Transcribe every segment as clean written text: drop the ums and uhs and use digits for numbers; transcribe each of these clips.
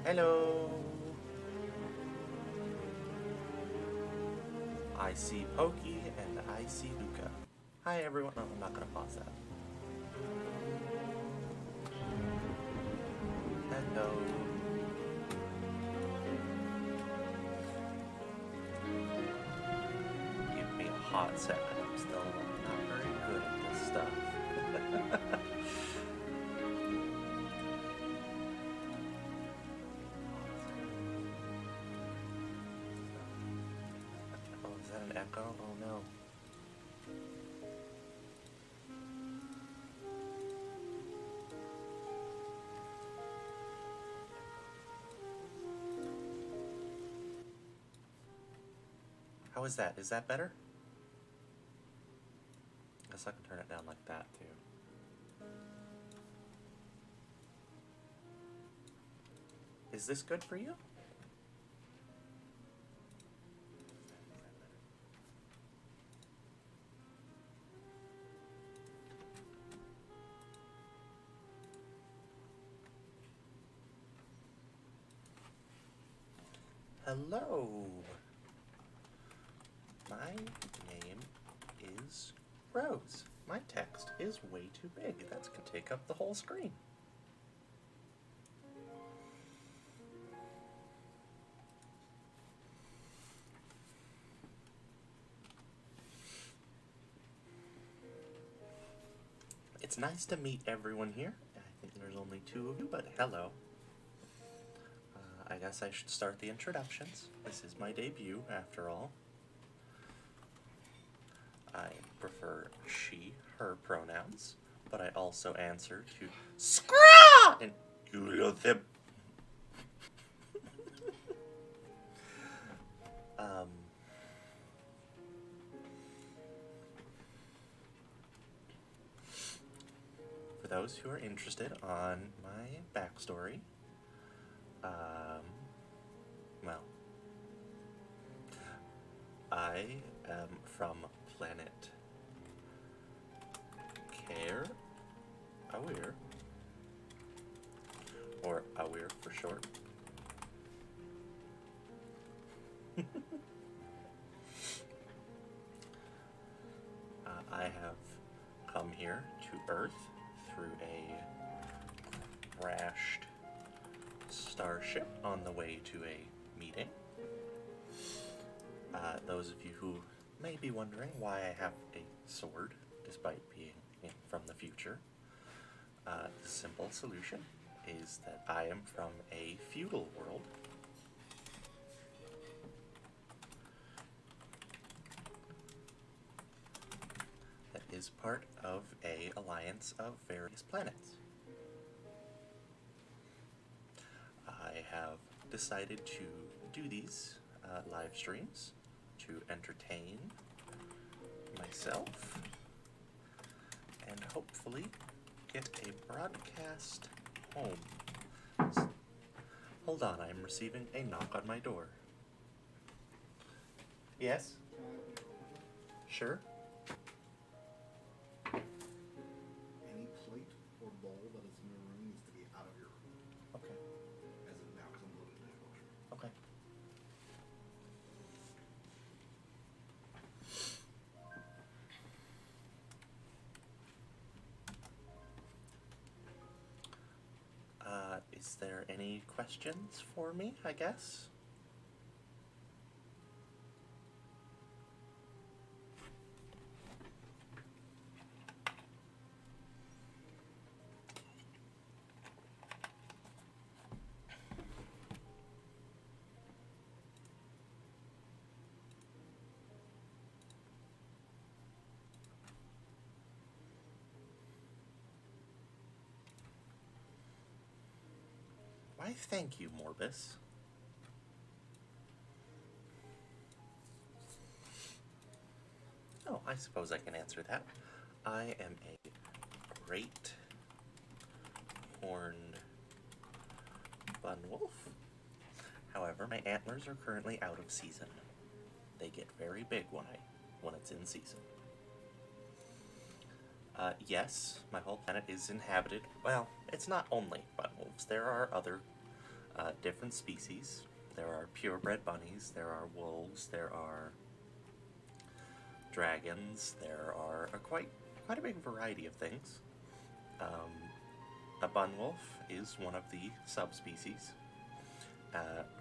Hello. I see Pokey and I see Luca. Hi everyone. No, I'm not gonna pause that. Hello. Give me a hot second. I'm still not very good at this stuff. Oh, is that an echo? Oh no. How is that? Is that better? I guess I can turn it down like that too. Is this good for you? Hello. My name is Rose. My text is way too big. That can take up the whole screen. It's nice to meet everyone here. I think there's only two of you, but hello. I guess I should start the introductions. This is my debut, after all. I prefer she, her pronouns, but I also answer to SCRAW! And ULOTHIP. For those who are interested on my backstory, well, I am from planet Care Aware, or Aware for short. I have come here to Earth through a crashed starship on the way to a meeting. Those of you who may be wondering why I have a sword, despite being from the future, the simple solution is that I am from a feudal world. That is part of an alliance of various planets. I have decided to do these live streams to entertain myself and hopefully get a broadcast home. Hold on, I'm receiving a knock on my door. Yes? Sure? Any plate or bowl that is in your room needs to be out of your room. Okay. As of now, because I'm loading the dishwasher. Okay. Is there any questions for me, I guess? Why, thank you, Morbus. Oh, I suppose I can answer that. I am a great horned bun wolf. However, my antlers are currently out of season. They get very big when it's in season. Yes, my whole planet is inhabited. Well, it's not only bun wolves. There are other different species. There are purebred bunnies, there are wolves, there are dragons, there are quite a big variety of things. A bunwolf is one of the subspecies.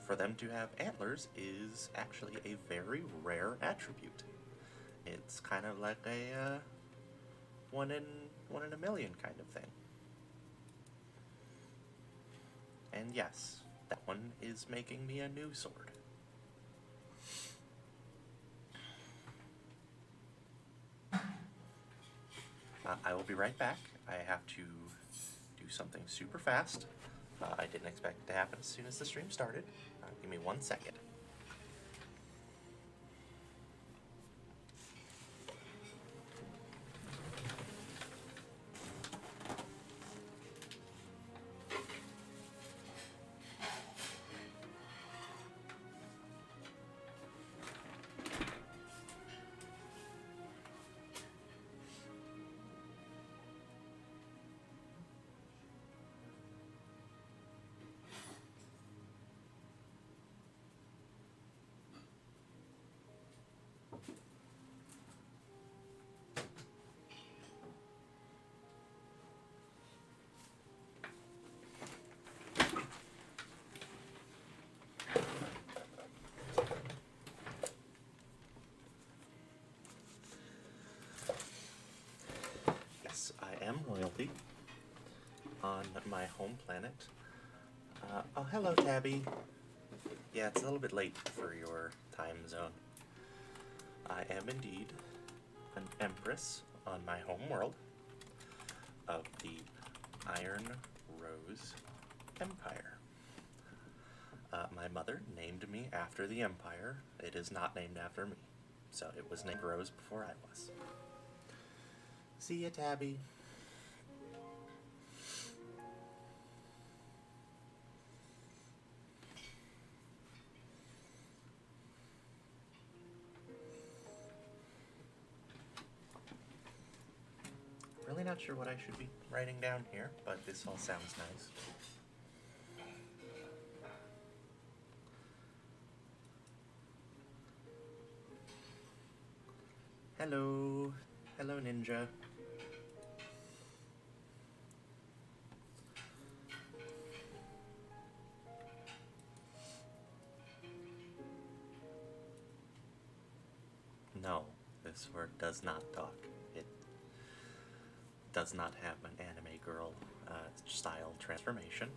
For them to have antlers is actually a very rare attribute. It's kind of like a one in a million kind of thing. And yes, that one is making me a new sword. I will be right back. I have to do something super fast. I didn't expect it to happen as soon as the stream started. Give me 1 second. I am royalty on my home planet. Oh, hello, Tabby. Yeah, it's a little bit late for your time zone. I am indeed an Empress on my home world of the Iron Rose Empire. My mother named me after the Empire. It is not named after me. So it was named Rose before I was. See ya, Tabby. Really not sure what I should be writing down here, but this all sounds nice. Hello. Hello, Ninja. No, this word does not talk. It does not have an anime girl style transformation.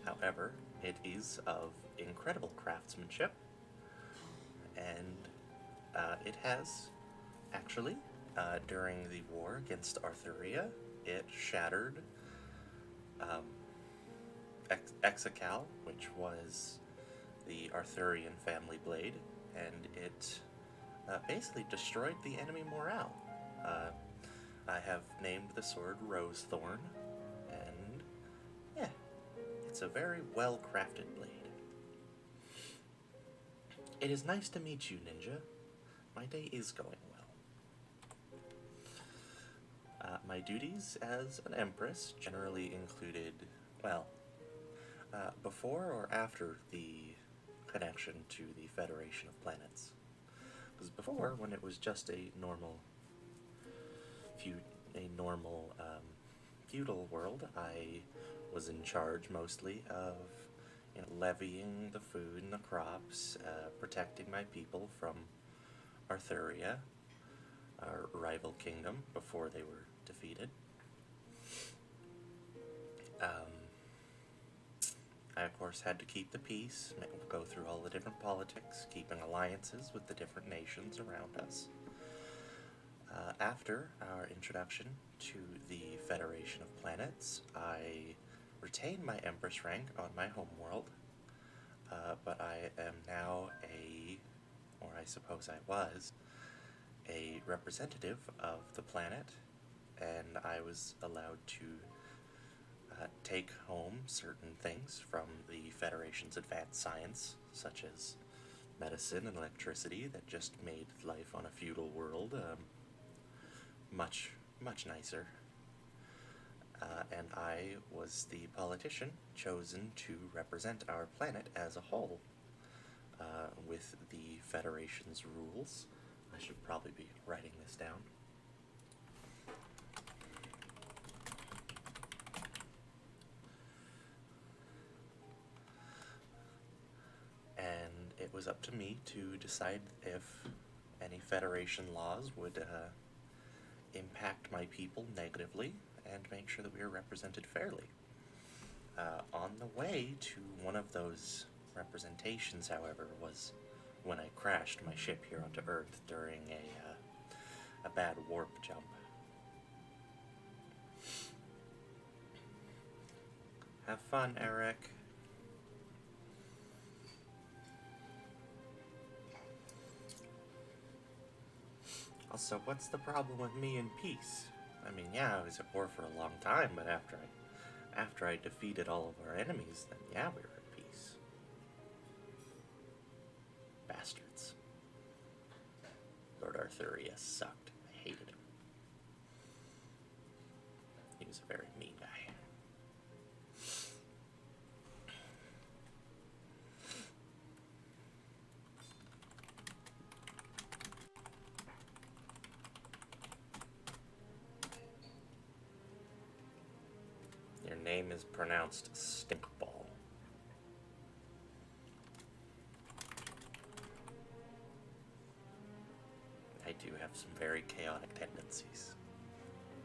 However, it is of incredible craftsmanship, and it has actually, during the war against Arthuria, it shattered Exacal, which was the Arthurian family blade, and it basically destroyed the enemy morale. I have named the sword Rosethorn, and yeah, it's a very well-crafted blade. It is nice to meet you, Ninja. My day is going well. My duties as an Empress generally included, well, before or after the connection to the Federation of Planets. Because before, when it was just a normal feudal world, I was in charge mostly of levying the food and the crops, protecting my people from Arthuria, our rival kingdom, before they were defeated. I, of course, had to keep the peace, go through all the different politics, keeping alliances with the different nations around us. After our introduction to the Federation of Planets, I retained my Empress rank on my homeworld, but I am now or I suppose I was, a representative of the planet, and I was allowed to take home certain things from the Federation's advanced science, such as medicine and electricity, that just made life on a feudal world much nicer. And I was was the politician chosen to represent our planet as a whole. With the Federation's rules, I should probably be writing this down. And it was up to me to decide if any Federation laws would impact my people negatively and make sure that we were represented fairly. On the way to one of those representations, however, was when I crashed my ship here onto Earth during a bad warp jump. Have fun, Eric. Also, what's the problem with me and peace? I mean, yeah, I was at war for a long time, but after I defeated all of our enemies, then yeah, we were at peace. Bastards. Lord Arthurius sucked. I hated him. He was a very mean guy. Your name is pronounced Stinkball. I do have some very chaotic tendencies.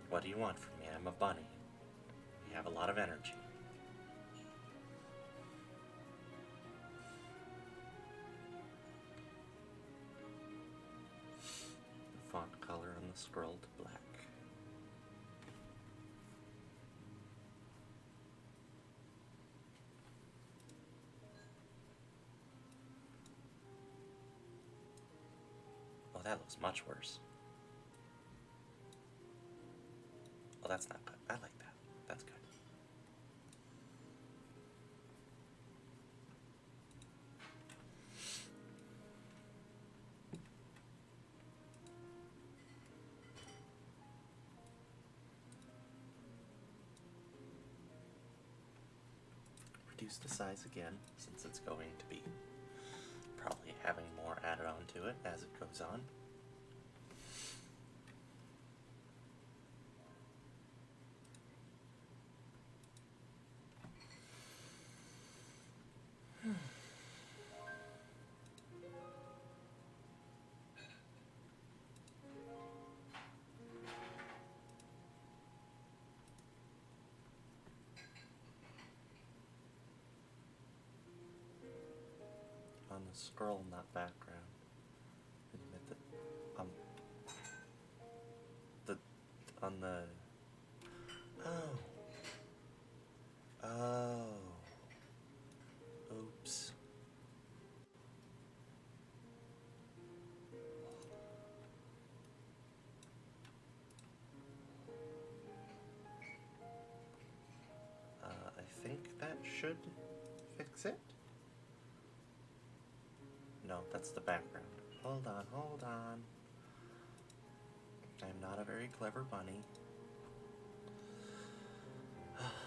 What do you want from me? I'm a bunny. You have a lot of energy. The font color on the scroll to black. Oh, that looks much worse. Oh, that's not good. I like that. That's good. Reduce the size again, since it's going to be probably having more added on to it as it goes on. On the scroll, not background. Admit that, on the, oh, oops. I think that should fix it. No, that's the background. Hold on, hold on. I'm not a very clever bunny.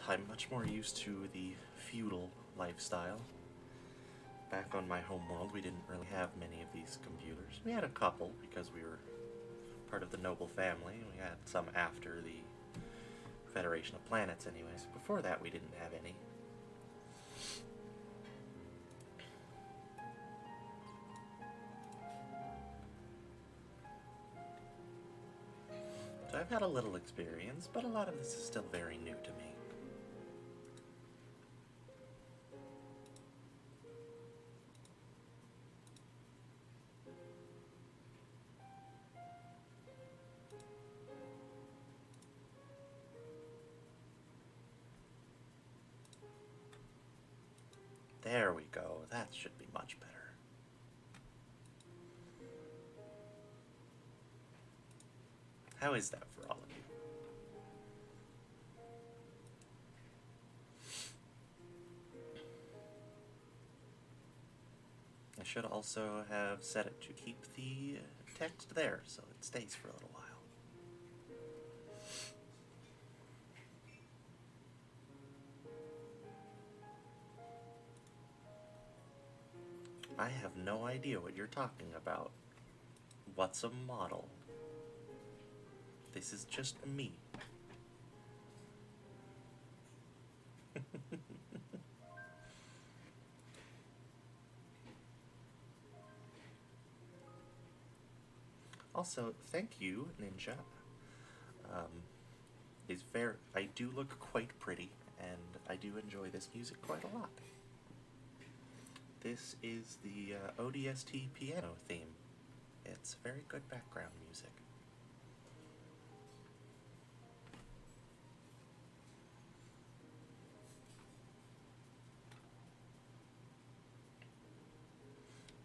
I'm much more used to the feudal lifestyle. Back on my homeworld, we didn't really have many of these computers. We had a couple because we were part of the noble family. We had some after the Federation of Planets anyways. Before that, we didn't have any. So I've had a little experience, but a lot of this is still very new to me. There we go. That should be much better. How is that for all of you? I should also have set it to keep the text there so it stays for a little while. I have no idea what you're talking about. What's a model? This is just me. Also, thank you, Ninja. I do look quite pretty, and I do enjoy this music quite a lot. This is the ODST piano theme. It's very good background music.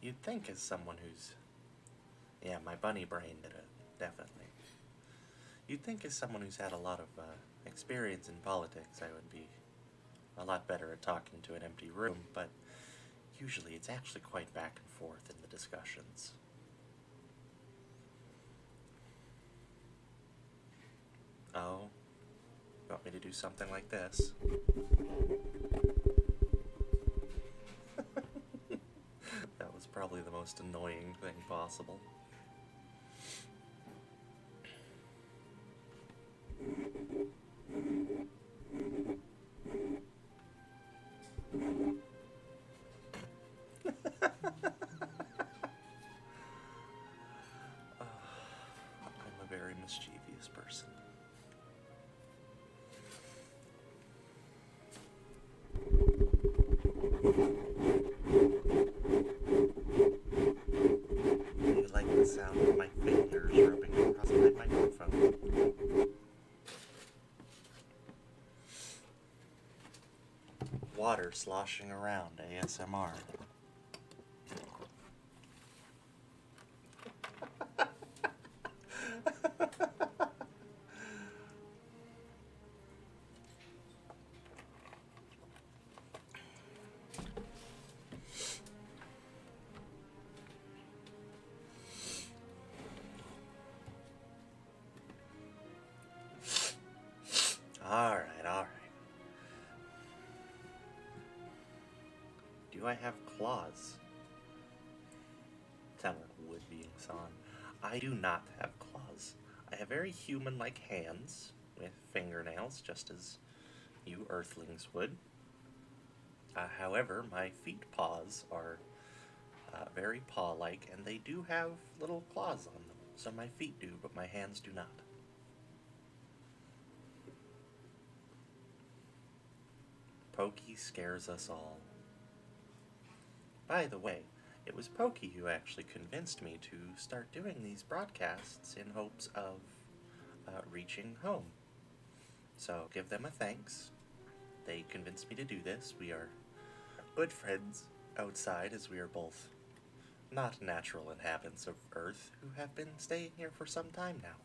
You'd think as someone who's... Yeah, my bunny brain did it, definitely. You'd think as someone who's had a lot of experience in politics, I would be a lot better at talking to an empty room, but usually it's actually quite back and forth in the discussions. Oh, you want me to do something like this? That was probably the most annoying thing possible. I'm a very mischievous person. You like the sound of my fingers rubbing across my microphone. Water sloshing around ASMR. Alright, alright. Do I have claws? Sound like wood being sawn. I do not have claws. I have very human-like hands with fingernails, just as you earthlings would. However, my feet paws are very paw-like, and they do have little claws on them. So my feet do, but my hands do not. Pokey scares us all. By the way, it was Pokey who actually convinced me to start doing these broadcasts in hopes of reaching home. So give them a thanks. They convinced me to do this. We are good friends outside, as we are both not natural inhabitants of Earth who have been staying here for some time now.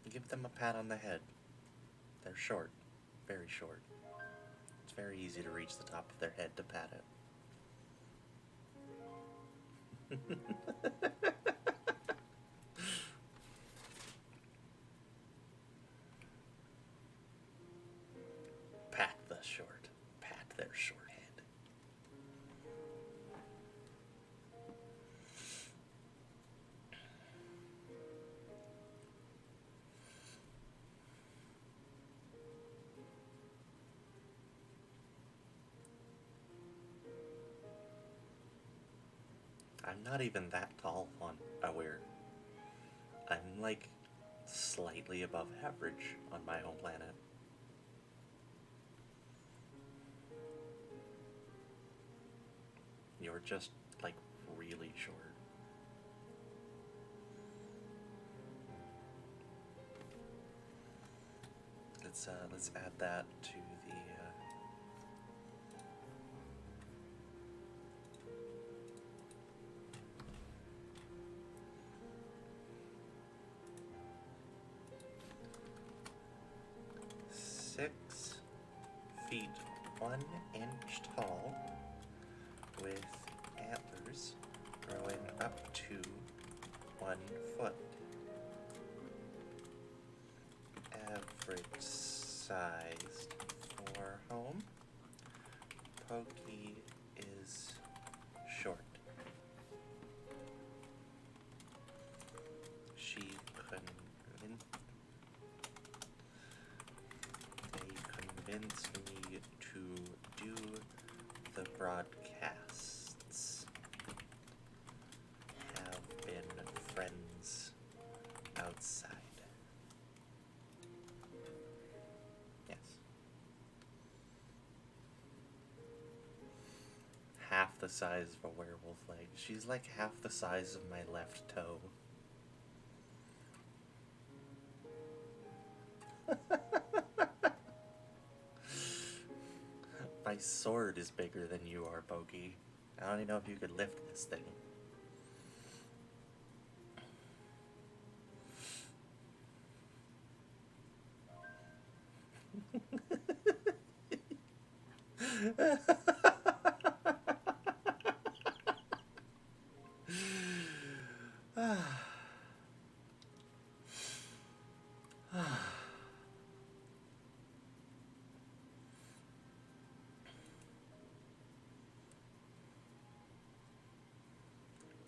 Give them a pat on the head. They're short, very short. It's very easy to reach the top of their head to pat it. Pat their short head. I'm not even that tall on Aware. I'm like slightly above average on my home planet. You're just like really short. Let's add that to the six feet 1 inch tall with antlers growing up to 1 foot. Average sized for home. Pokey is convince me to do the broadcasts have been friends outside. Yes. Half the size of a werewolf leg. She's like half the size of my left toe. My sword is bigger than you are, Bogey. I don't even know if you could lift this thing.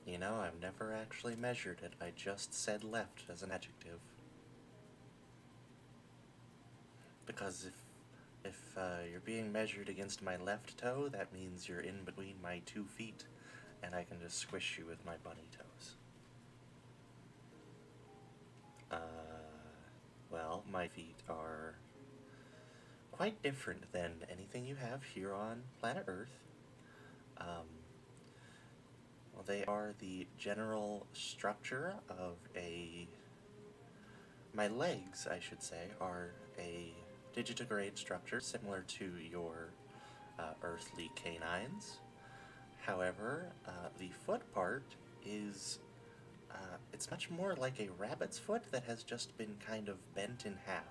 You know, I've never actually measured it. I just said left as an adjective. Because if you're being measured against my left toe, that means you're in between my 2 feet, and I can just squish you with my bunny toes. Well, my feet are quite different than anything you have here on planet Earth. Well, they are the general structure of my legs, I should say, are a digitigrade structure similar to your earthly canines. However, the foot part is, it's much more like a rabbit's foot that has just been kind of bent in half.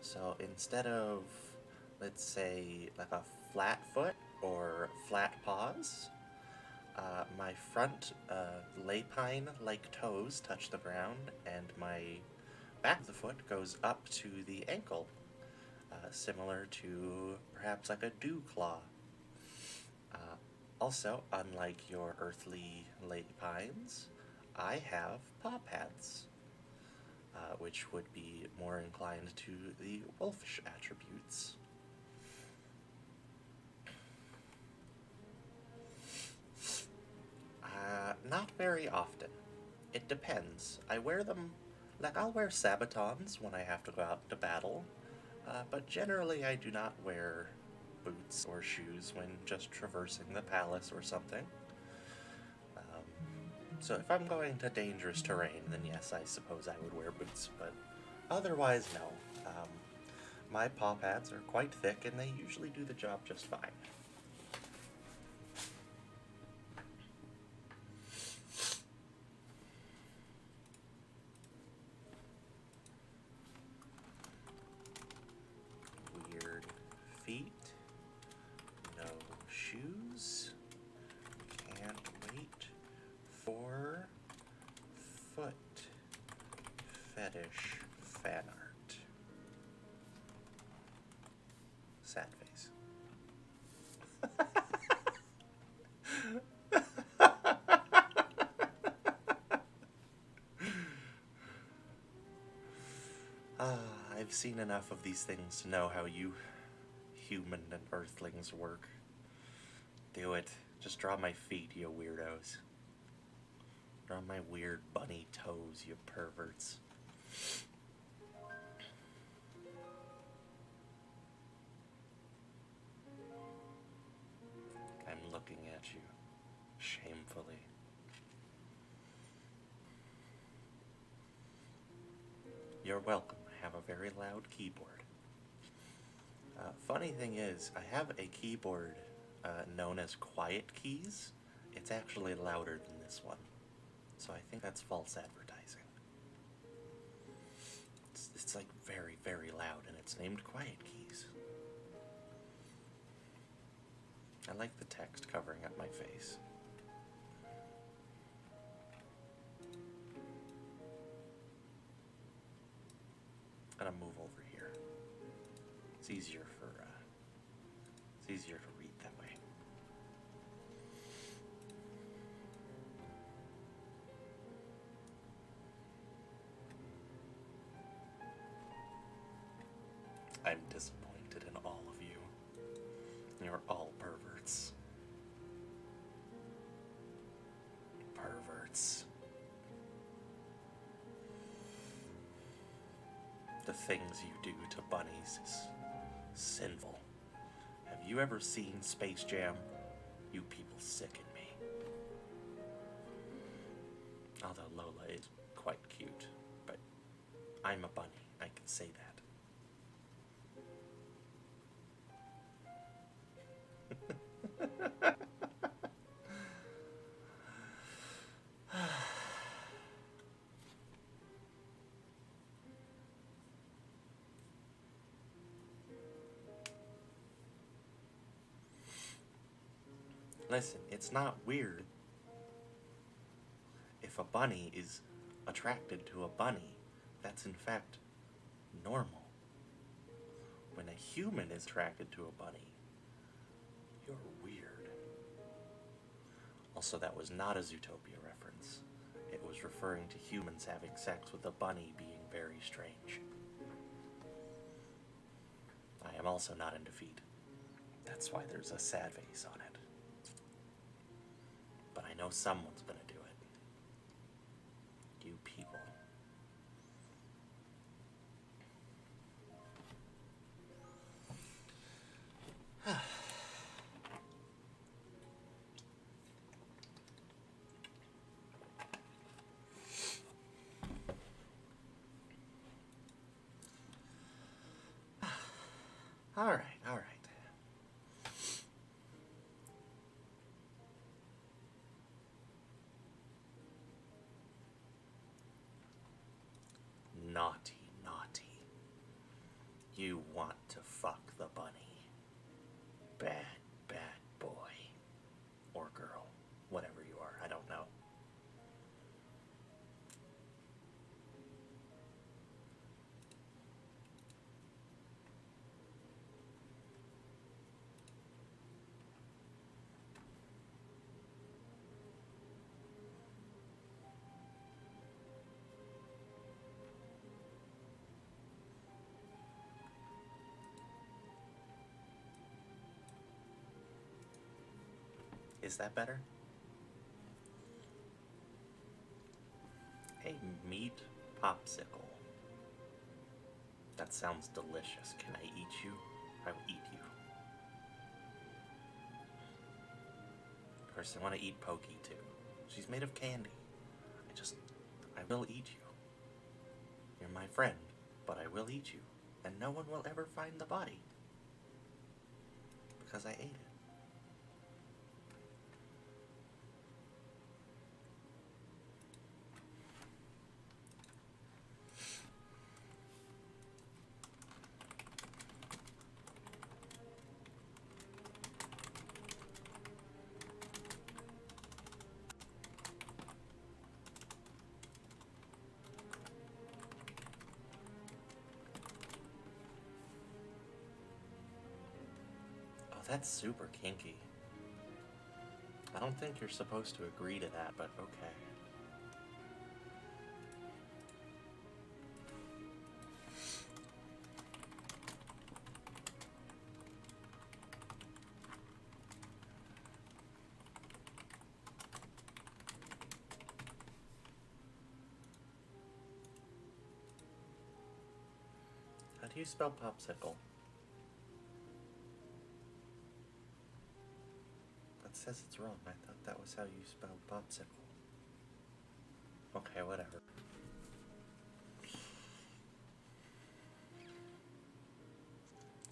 So instead of, let's say, like a flat foot or flat paws, my front lapine-like toes touch the ground, and my back of the foot goes up to the ankle, similar to perhaps like a dew claw. Also, unlike your earthly lapines, I have paw pads, which would be more inclined to the wolfish attributes. Not very often. It depends. I wear them, like I'll wear sabatons when I have to go out to battle, but generally I do not wear boots or shoes when just traversing the palace or something. So if I'm going to dangerous terrain, then yes, I suppose I would wear boots, but otherwise, no. My paw pads are quite thick, and they usually do the job just fine. Weird feet, no shoes, can't wait for foot fetish fan art. Sad face. I've seen enough of these things to know how you human and earthlings work. Do it. Just draw my feet, you weirdos. Draw my weird bunny toes, you perverts. I'm looking at you shamefully. You're welcome. I have a very loud keyboard. Funny thing is, I have a keyboard known as Quiet Keys. It's actually louder than this one. So I think that's false advertising. It's like very, very loud, and it's named Quiet Keys. I like the text covering up my face. I'm gonna move over here. It's easier to read that way. I'm disappointed. reflected in all of you. You're all perverts. Perverts. The things you do to bunnies is sinful. Have you ever seen Space Jam? You people sicken me. Although Lola is quite cute, but I'm a bunny, I can say that. Listen, it's not weird if a bunny is attracted to a bunny. That's in fact normal. When a human is attracted to a bunny, you're weird. Also, that was not a Zootopia reference. It was referring to humans having sex with a bunny being very strange. I am also not into feet. That's why there's a sad face on it. But I know someone's gonna do it. You people. Alright, alright. Naughty, naughty. You want to fuck the bunny. Bad, bad boy. Or girl. Whatever you are, I don't know. Is that better? A meat popsicle. That sounds delicious. Can I eat you? I will eat you. Of course, I want to eat Pokey too. She's made of candy. I will eat you. You're my friend, but I will eat you. And no one will ever find the body. Because I ate it. That's super kinky. I don't think you're supposed to agree to that, but okay. How do you spell popsicle? It says it's wrong. I thought that was how you spelled popsicle. Okay, whatever.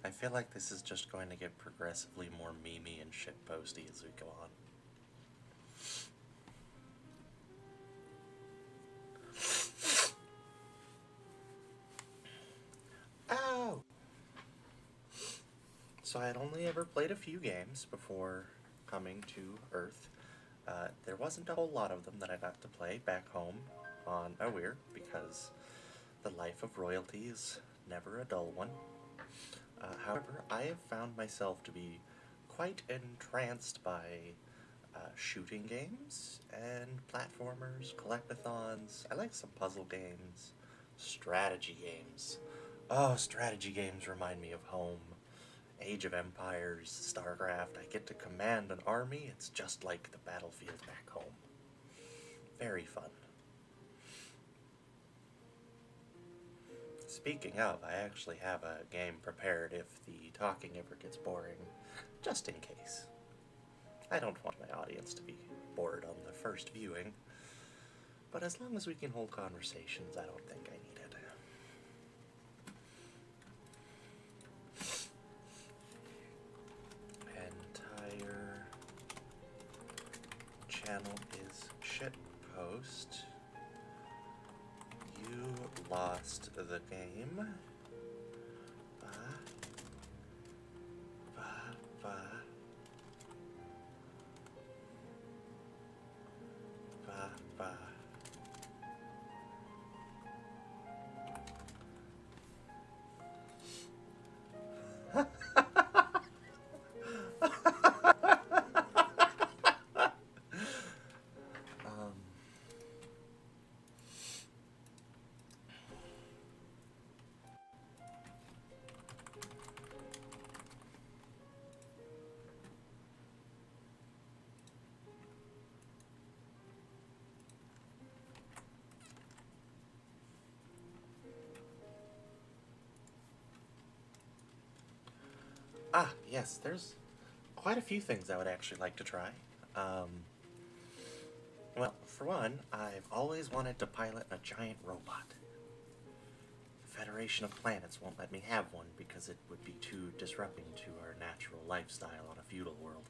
I feel like this is just going to get progressively more memey and shitposty as we go on. Ow! So I had only ever played a few games before coming to Earth. There wasn't a whole lot of them that I got to play back home on Awir, because the life of royalty is never a dull one. However, I have found myself to be quite entranced by shooting games and platformers, collectathons. I like some puzzle games, strategy games. Oh, strategy games remind me of home. Age of Empires, StarCraft. I get to command an army. It's just like the battlefield back home. Very fun. Speaking of, I actually have a game prepared if the talking ever gets boring, just in case. I don't want my audience to be bored on the first viewing, but as long as we can hold conversations, I don't think I need it. Entire channel is shitpost. You lost the game. Ba, ba, ba. Ba, ba. Yes, there's quite a few things I would actually like to try. Well, for one, I've always wanted to pilot a giant robot. The Federation of Planets won't let me have one because it would be too disrupting to our natural lifestyle on a feudal world.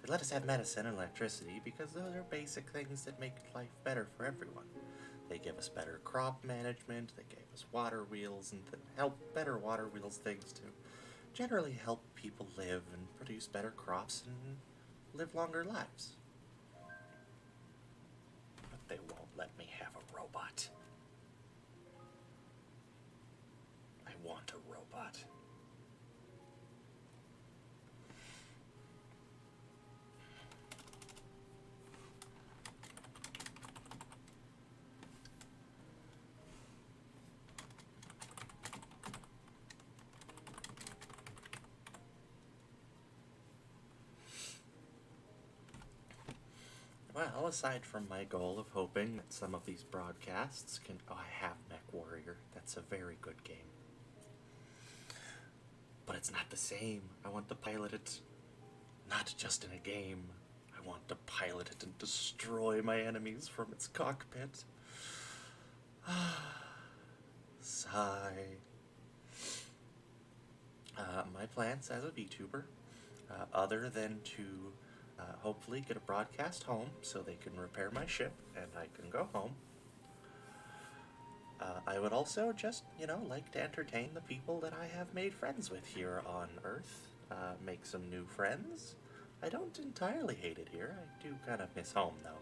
They let us have medicine and electricity because those are basic things that make life better for everyone. They give us better crop management, they gave us water wheels, and help better water wheels things to generally help people live and produce better crops and live longer lives. But they won't let me have a robot. I want a robot. Well, aside from my goal of hoping that some of these broadcasts can... Oh, I have Mech Warrior. That's a very good game. But it's not the same. I want to pilot it not just in a game. I want to pilot it and destroy my enemies from its cockpit. Sigh. My plans as a VTuber, other than to hopefully get a broadcast home so they can repair my ship and I can go home. I would also just, like to entertain the people that I have made friends with here on Earth. Make some new friends. I don't entirely hate it here. I do kind of miss home, though.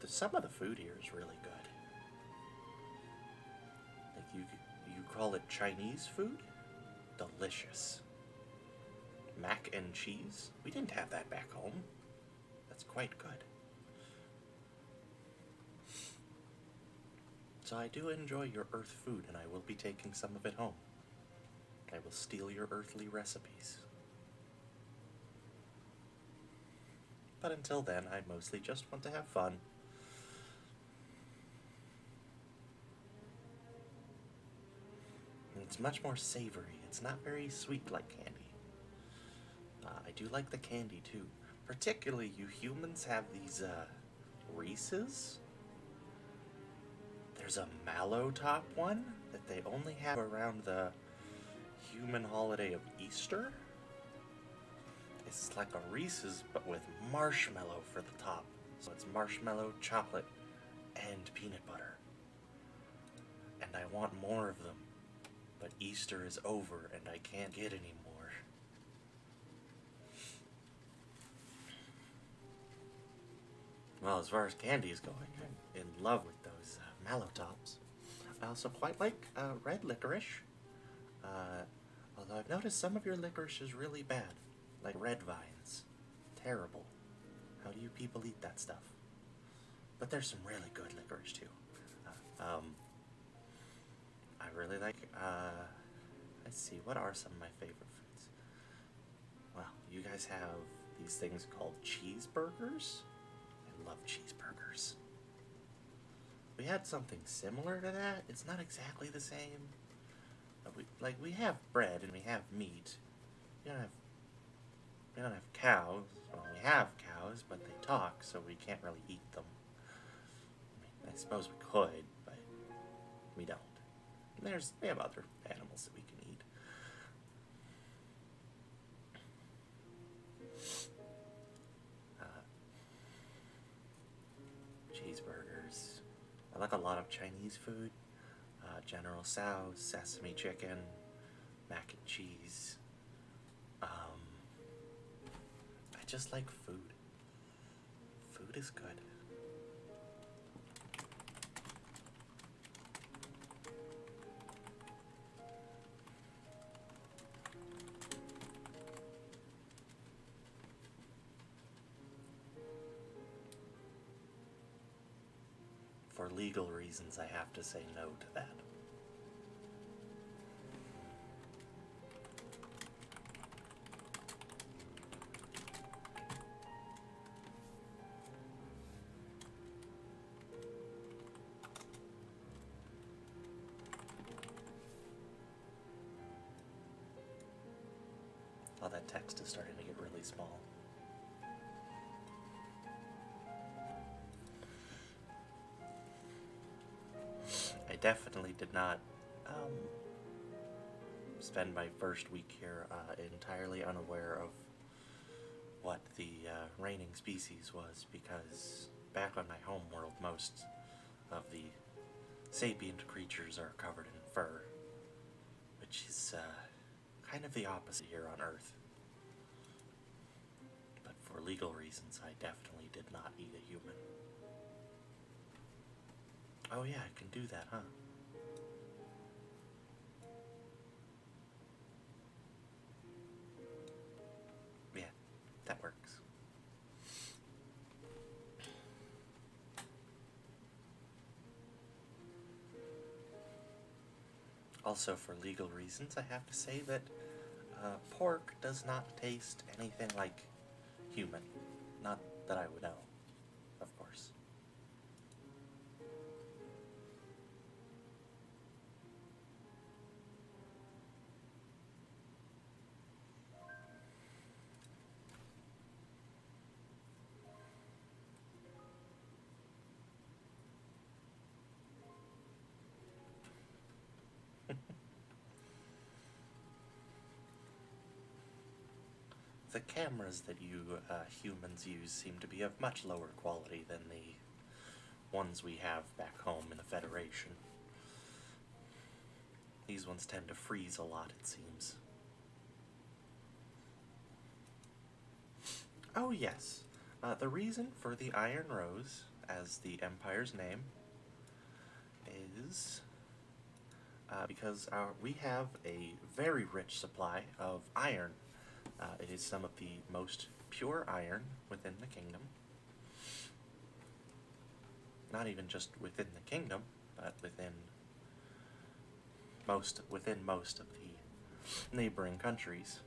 Some of the food here is really good. Like, you call it Chinese food? Delicious. Mac and cheese? We didn't have that back home. That's quite good. So I do enjoy your Earth food, and I will be taking some of it home. I will steal your earthly recipes. But until then, I mostly just want to have fun. And it's much more savory. It's not very sweet like candy. I do like the candy, too. Particularly, you humans have these, Reese's. There's a mallow top one that they only have around the human holiday of Easter. It's like a Reese's, but with marshmallow for the top. So it's marshmallow, chocolate, and peanut butter. And I want more of them. But Easter is over, and I can't get any more. Well, as far as candy is going, I'm in love with those mallow tops. I also quite like red licorice. Although I've noticed some of your licorice is really bad. Like red vines. Terrible. How do you people eat that stuff? But there's some really good licorice too. I really like, I Let's see, what are some of my favorite foods? Well, you guys have these things called cheeseburgers. I love cheeseburgers. We had something similar to that. It's not exactly the same. But we have bread and we have meat. We don't have cows. Well, we have cows, but they talk, so we can't really eat them. I suppose we could, but we don't. We have other animals that we can eat. Cheeseburgers. I like a lot of Chinese food. General Tso's, sesame chicken, mac and cheese. I just like food. Food is good. For legal reasons, I have to say no to that. Oh, that text is starting to get really small. I definitely did not spend my first week here entirely unaware of what the reigning species was, because back on my home world, most of the sapient creatures are covered in fur, which is kind of the opposite here on Earth. But for legal reasons, I definitely did not eat a human. Oh yeah, I can do that, huh? Yeah, that works. Also, for legal reasons, I have to say that pork does not taste anything like human. Not that I would know, of course. The cameras that you humans use seem to be of much lower quality than the ones we have back home in the Federation. These ones tend to freeze a lot, it seems. Oh yes, the reason for the Iron Rose, as the Empire's name, is because we have a very rich supply of iron. It is some of the most pure iron within the kingdom. Not even just within the kingdom, but within most of the neighboring countries.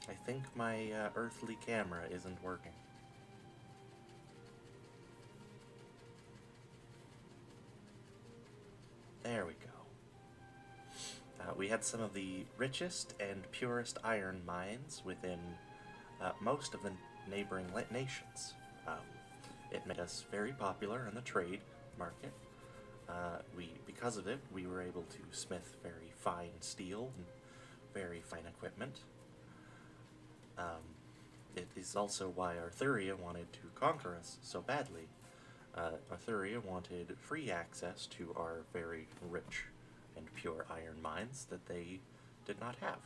I think my earthly camera isn't working. There we go. We had some of the richest and purest iron mines within most of the neighboring nations. It made us very popular in the trade market. Because of it, we were able to smith very fine steel and very fine equipment. It is also why Arthuria wanted to conquer us so badly. Arthuria wanted free access to our very rich and pure iron mines that they did not have.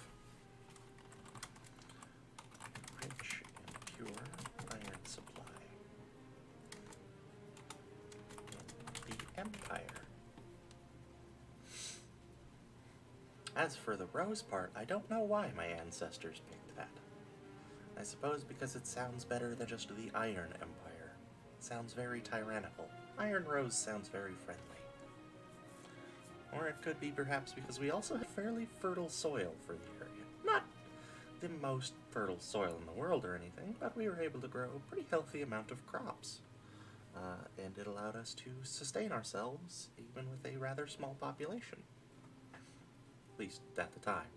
Rich and pure iron supply in the Empire. As for the rose part, I don't know why my ancestors picked that. I suppose because it sounds better than just the Iron Empire. It sounds very tyrannical. Iron Rose sounds very friendly. Or it could be perhaps because we also have fairly fertile soil for the area. Not the most fertile soil in the world or anything, but we were able to grow a pretty healthy amount of crops. And it allowed us to sustain ourselves even with a rather small population. At least at the time.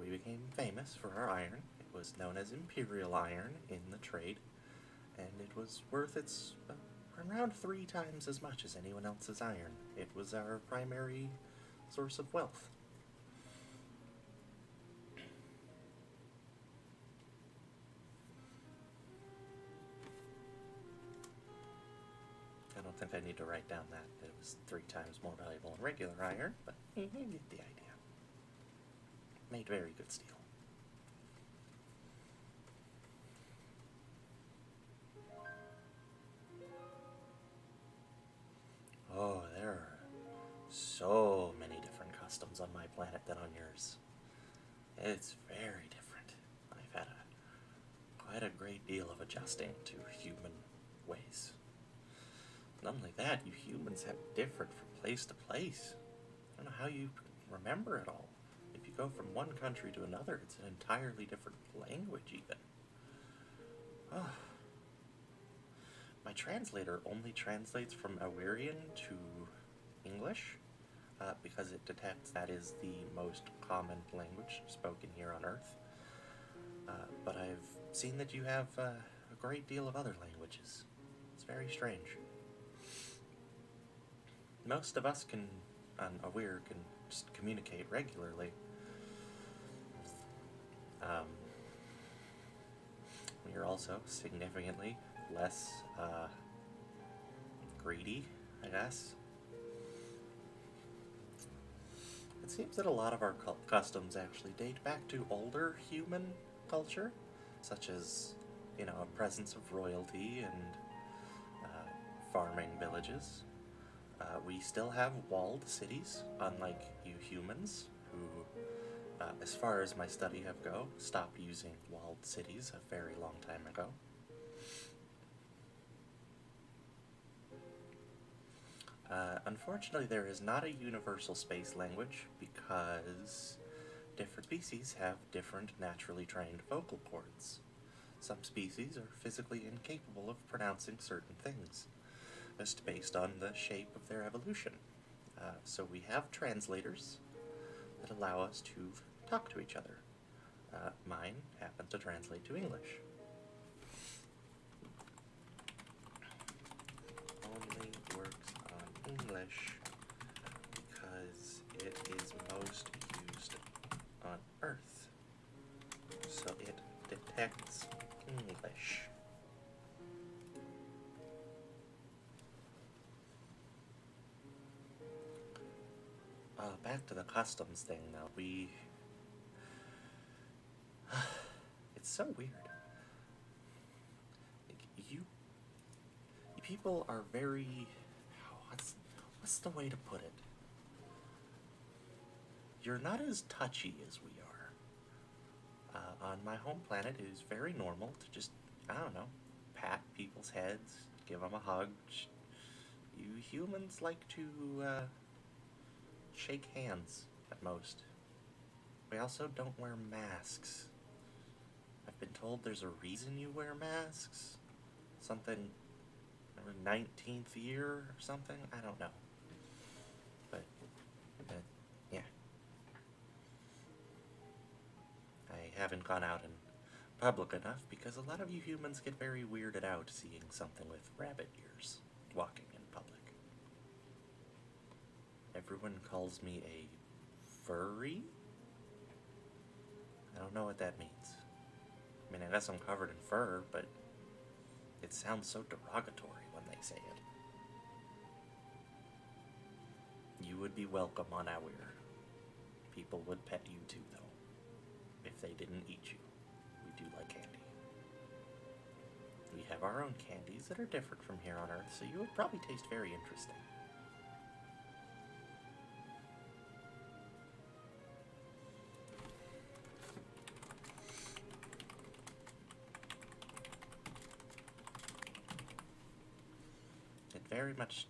We became famous for our iron. It was known as imperial iron in the trade, and it was worth its around 3 times as much as anyone else's iron. It was our primary source of wealth. I don't think I need to write down that it was 3 times more valuable than regular iron, but you get the idea. Made very good steel. Oh, there are so many different customs on my planet than on yours. It's very different. I've had quite a great deal of adjusting to human ways. Not only that, you humans have different from place to place. I don't know how you remember it all. If you go from one country to another, it's an entirely different language even. Oh. My translator only translates from Awarian to English, because it detects that is the most common language spoken here on Earth. But I've seen that you have a great deal of other languages. It's very strange. Most of us on Awir can just communicate regularly. You're also significantly less greedy, I guess. It seems that a lot of our customs actually date back to older human culture, such as, a presence of royalty and farming villages. We still have walled cities, unlike you humans, who, as far as my study have go, stopped using walled cities a very long time ago. Unfortunately, there is not a universal space language because different species have different naturally trained vocal cords. Some species are physically incapable of pronouncing certain things, just based on the shape of their evolution. So we have translators that allow us to talk to each other. Mine happens to translate to English. Only works on English because it is most used on Earth. So it detects English. Back to the customs thing now. It's so weird. You people are very, what's the way to put it? You're not as touchy as we are. On my home planet, it is very normal to just, I don't know, pat people's heads, give them a hug. You humans like to shake hands at most. We also don't wear masks. I've been told there's a reason you wear masks. Something, 19th year or something? I don't know. But, yeah. I haven't gone out in public enough because a lot of you humans get very weirded out seeing something with rabbit ears walking in public. Everyone calls me a furry? I don't know what that means. I mean, I guess I'm covered in fur, but it sounds so derogatory when they say it. You would be welcome on Awir. People would pet you too, though, if they didn't eat you. We do like candy. We have our own candies that are different from here on Earth, so you would probably taste very interesting. very much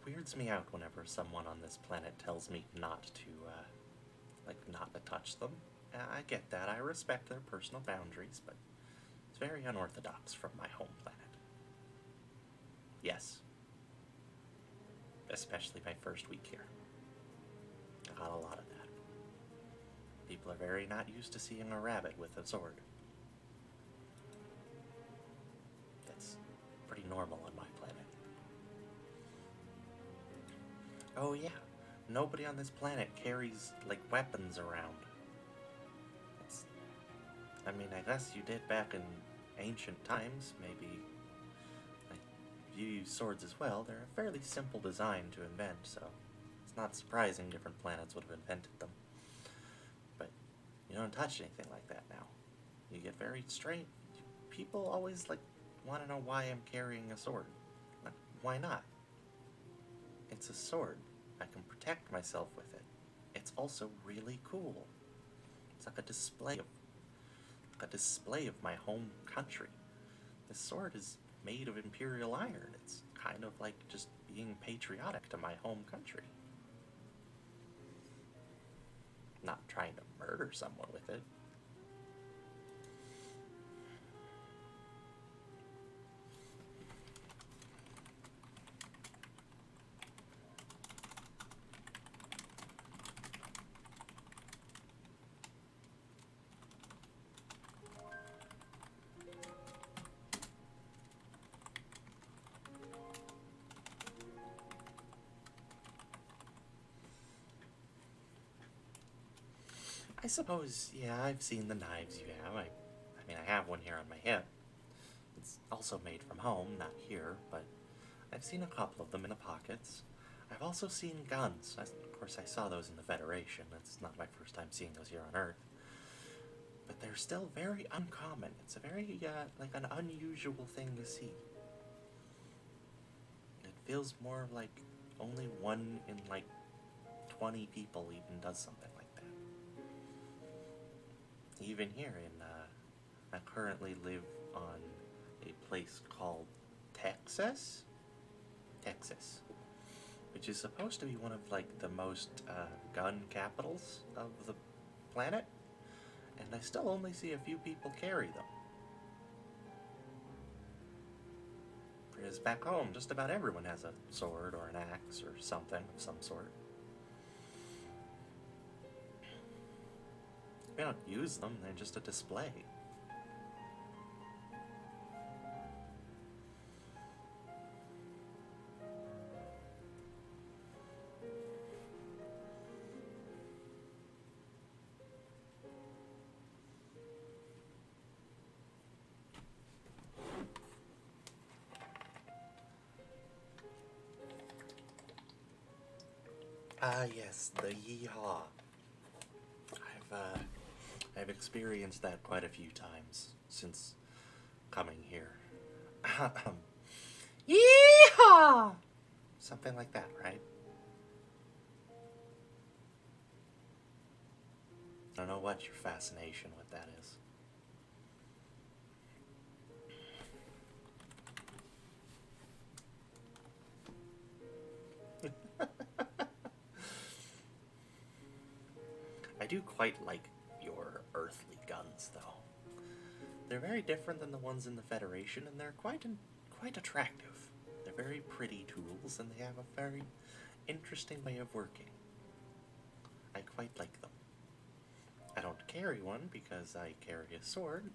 weirds me out whenever someone on this planet tells me not to, not to touch them. I get that. I respect their personal boundaries, but it's very unorthodox from my home planet. Yes. Especially my first week here. I got a lot of that. People are very not used to seeing a rabbit with a sword. That's pretty normal on my planet. Oh yeah, nobody on this planet carries, like, weapons around. I mean, I guess you did back in ancient times, maybe. Like, you use swords as well. They're a fairly simple design to invent, so it's not surprising different planets would have invented them. But you don't touch anything like that now. You get very strange. People always, like, want to know why I'm carrying a sword. Like, why not? It's a sword. I can protect myself with it. It's also really cool. It's like a display of my home country. This sword is made of imperial iron. It's kind of like just being patriotic to my home country. Not trying to murder someone with it. I suppose, yeah, I've seen the knives you have. I mean, I have one here on my hip. It's also made from home, not here, but I've seen a couple of them in the pockets. I've also seen guns. Of course, I saw those in the Federation. That's not my first time seeing those here on Earth. But they're still very uncommon. It's a very, like, an unusual thing to see. It feels more like only one in, like, 20 people even does something like that. Even here I currently live on a place called Texas, which is supposed to be one of, like, the most gun capitals of the planet, and I still only see a few people carry them. Whereas back home, just about everyone has a sword or an axe or something of some sort. We don't use them, they're just a display. Ah, yes, the yeehaw. I've experienced that quite a few times since coming here. Yeehaw! Something like that, right? I don't know what your fascination with that is. I do quite like your earthly guns, though. They're very different than the ones in the Federation, and they're quite attractive. They're very pretty tools, and they have a very interesting way of working. I quite like them. I don't carry one because I carry a sword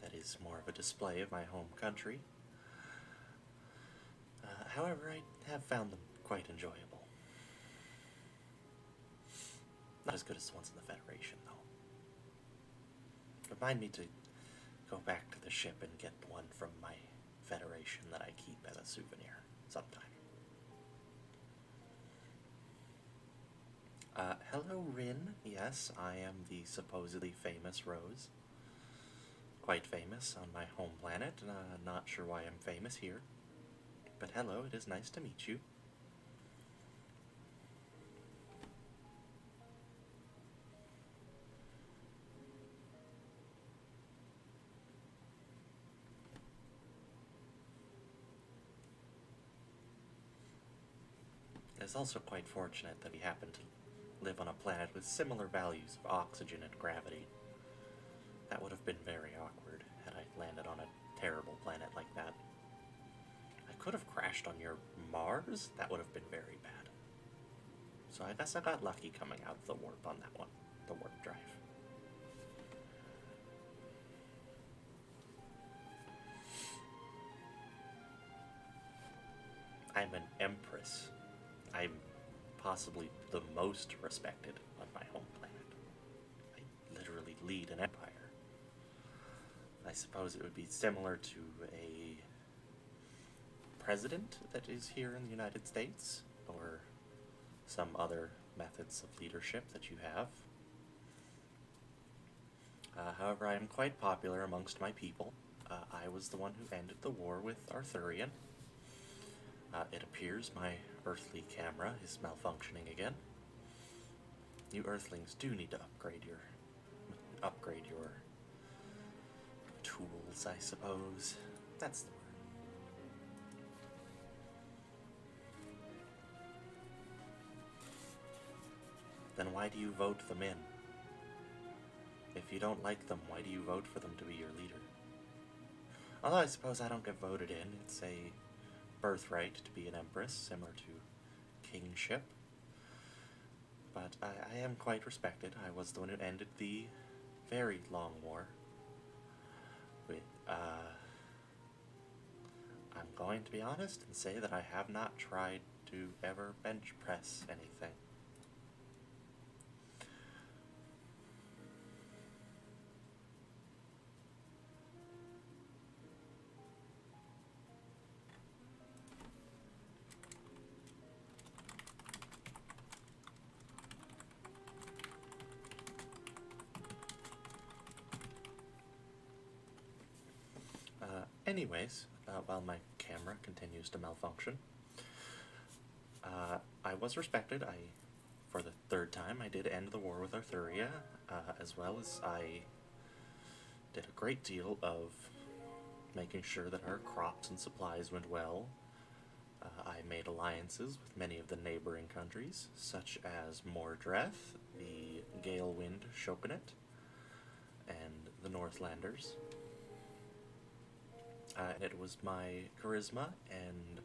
that is more of a display of my home country. However, I have found them quite enjoyable. Not as good as the ones in the Federation, though. Remind me to go back to the ship and get one from my Federation that I keep as a souvenir sometime. Hello, Rin. Yes, I am the supposedly famous Rose. Quite famous on my home planet. Not sure why I'm famous here. But hello, it is nice to meet you. is also quite fortunate that we happen to live on a planet with similar values of oxygen and gravity. That would have been very awkward had I landed on a terrible planet like that. I could have crashed on your Mars. That would have been very bad. So I guess I got lucky coming out of the warp on that one, the warp drive. I'm an Empress. I'm possibly the most respected on my home planet. I literally lead an empire. I suppose it would be similar to a president that is here in the United States, or some other methods of leadership that you have. However, I am quite popular amongst my people. I was the one who ended the war with Arthurian. It appears my earthly camera is malfunctioning again. You Earthlings do need to upgrade your tools, I suppose. That's the word. Then why do you vote them in? If you don't like them, why do you vote for them to be your leader? Although I suppose I don't get voted in. It's a birthright to be an empress, similar to kingship. But I am quite respected. I was the one who ended the very long war. I'm going to be honest and say that I have not tried to ever bench press anything. Anyways, while my camera continues to malfunction, I was respected. For the third time, I did end the war with Arthuria, as well as I did a great deal of making sure that our crops and supplies went well. I made alliances with many of the neighboring countries, such as Mordreth, the Galewind Shokunet, and the Northlanders. And it was my charisma and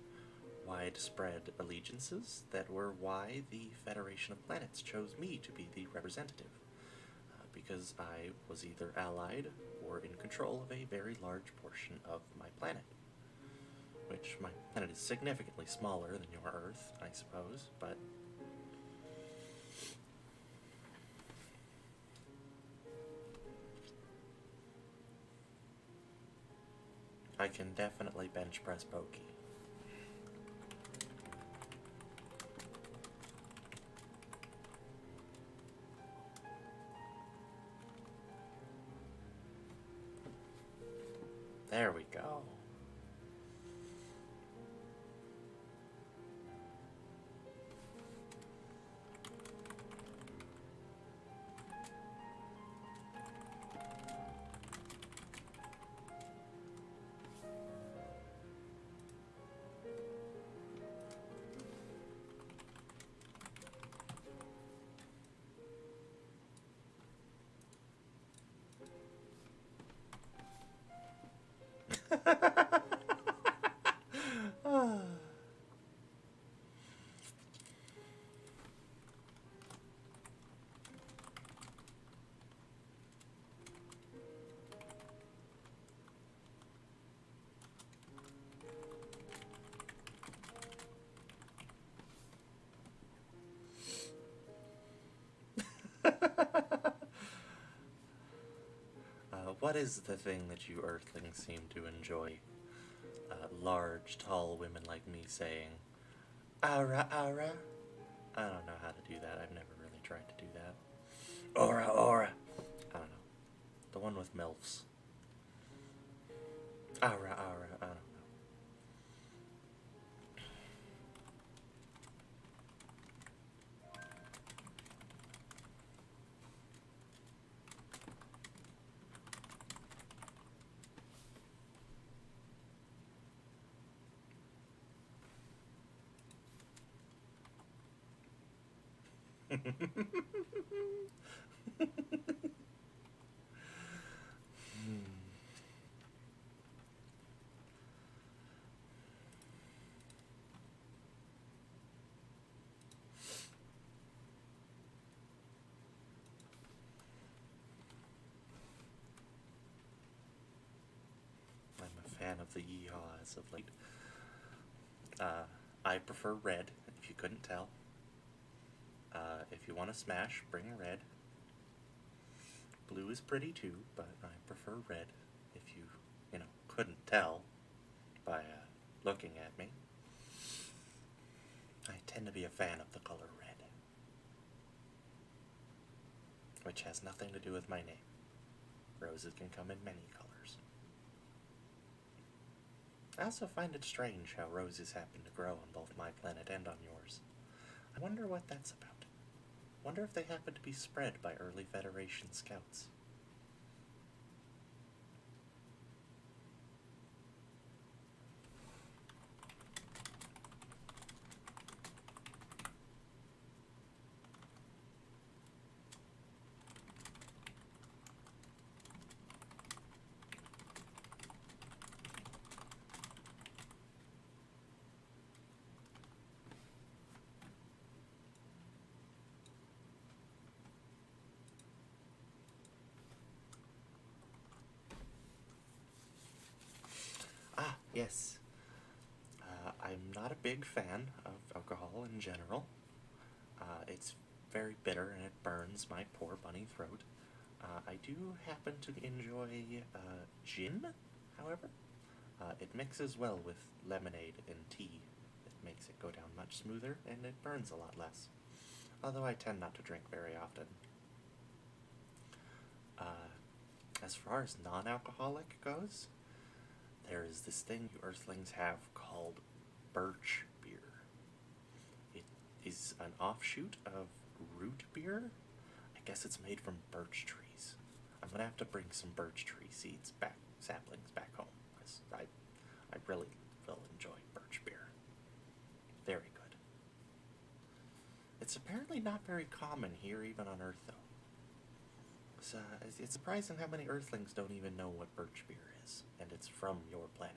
widespread allegiances that were why the Federation of Planets chose me to be the representative, because I was either allied or in control of a very large portion of my planet. Which, my planet is significantly smaller than your Earth, I suppose, but I can definitely bench press Pokey. There we go. What is the thing that you Earthlings seem to enjoy? Large, tall women like me saying, "Aura, aura." I don't know how to do that. I've never really tried to do that. Aura, aura. I don't know. The one with MILFs. Aura, aura. I don't know. I'm a fan of the yeehaw as of late. I prefer red, if you couldn't tell. If you want to smash, bring red. Blue is pretty too, but I prefer red, if you couldn't tell by looking at me. I tend to be a fan of the color red, which has nothing to do with my name. Roses can come in many colors. I also find it strange how roses happen to grow on both my planet and on yours. I wonder what that's about. Wonder if they happen to be spread by early Federation scouts. Ah, yes. I'm not a big fan of alcohol in general. It's very bitter and it burns my poor bunny throat. I do happen to enjoy gin, however. It mixes well with lemonade and tea. It makes it go down much smoother and it burns a lot less. Although I tend not to drink very often. As far as non-alcoholic goes, there is this thing you Earthlings have called birch beer. It is an offshoot of root beer. I guess it's made from birch trees. I'm gonna have to bring some birch tree saplings back home, because I really will enjoy birch beer. Very good. It's apparently not very common here, even on Earth, though. It's surprising how many Earthlings don't even know what birch beer is, and it's from your planet.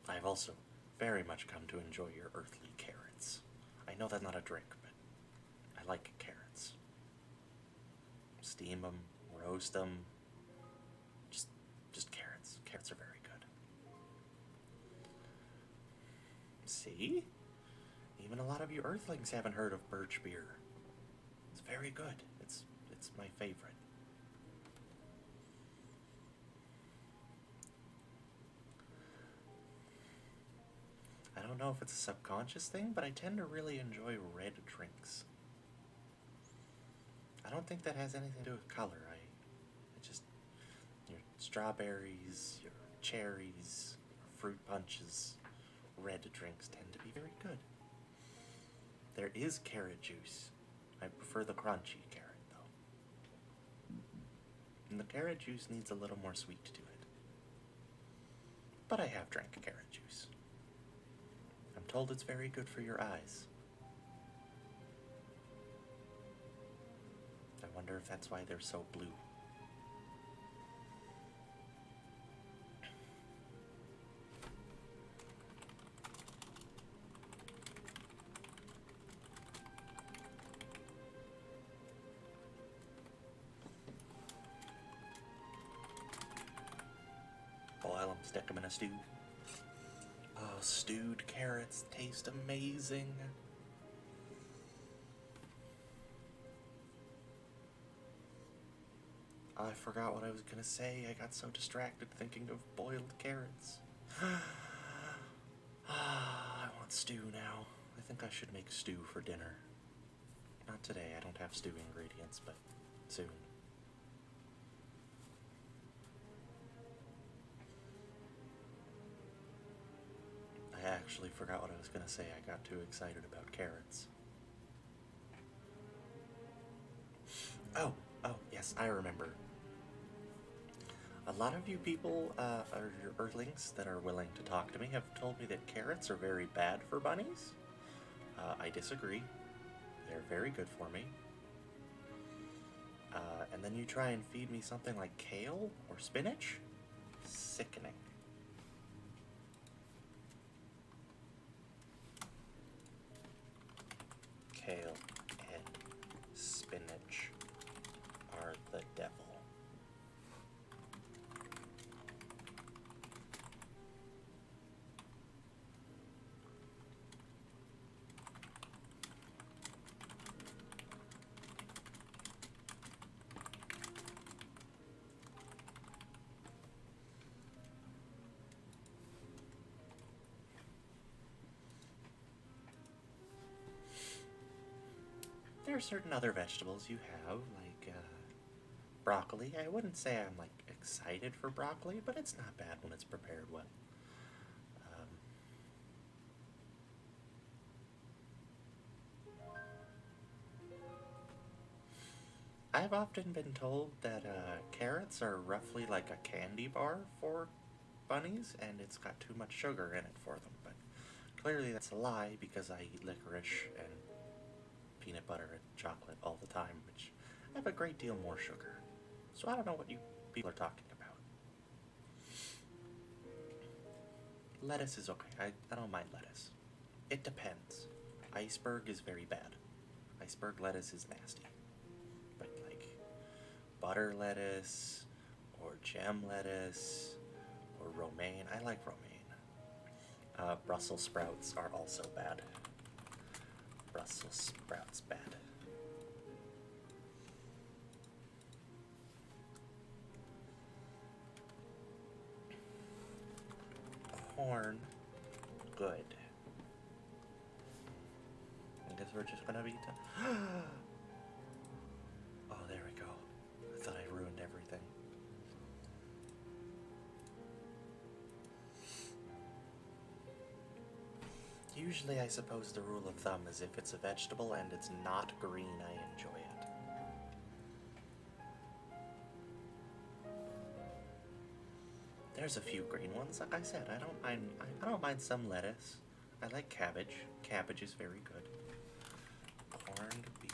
I've also very much come to enjoy your earthly carrots. I know that's not a drink, but I like carrots. Steam them, roast them. Just carrots. Carrots are very good. See? Even a lot of you Earthlings haven't heard of birch beer. It's very good. It's my favorite. I don't know if it's a subconscious thing, but I tend to really enjoy red drinks. I don't think that has anything to do with color. Your strawberries, your cherries, your fruit punches, red drinks tend to be very good. There is carrot juice. I prefer the crunchy carrot, though. And the carrot juice needs a little more sweet to it. But I have drank carrot juice. I'm told it's very good for your eyes. I wonder if that's why they're so blue. Boil them, stick them in a stew. Oh, stewed carrots taste amazing. I forgot what I was gonna say. I got so distracted thinking of boiled carrots. I want stew now. I think I should make stew for dinner. Not today, I don't have stew ingredients, but soon. I actually forgot what I was gonna say. I got too excited about carrots. Oh, yes, I remember. A lot of you people, or your Earthlings that are willing to talk to me, have told me that carrots are very bad for bunnies. I disagree. They're very good for me. And then you try and feed me something like kale or spinach? Sickening. Kale and spinach are the devil. There are certain other vegetables you have, like broccoli. I wouldn't say I'm like excited for broccoli, but it's not bad when it's prepared well. I've often been told that carrots are roughly like a candy bar for bunnies, and it's got too much sugar in it for them. But clearly that's a lie, because I eat licorice and peanut butter and chocolate all the time, which have a great deal more sugar. So I don't know what you people are talking about. Lettuce is okay. I don't mind lettuce. It depends. Iceberg is very bad. Iceberg lettuce is nasty. But like butter lettuce or gem lettuce or romaine, I like romaine. Brussels sprouts are also bad. Brussels sprouts bad. Corn, good. I guess we're just gonna be done. Oh, there we go. I thought I ruined everything. Usually, I suppose the rule of thumb is if it's a vegetable and it's not green, I enjoy it. There's a few green ones. Like I said, I don't mind some lettuce. I like cabbage. Cabbage is very good. Corned beef.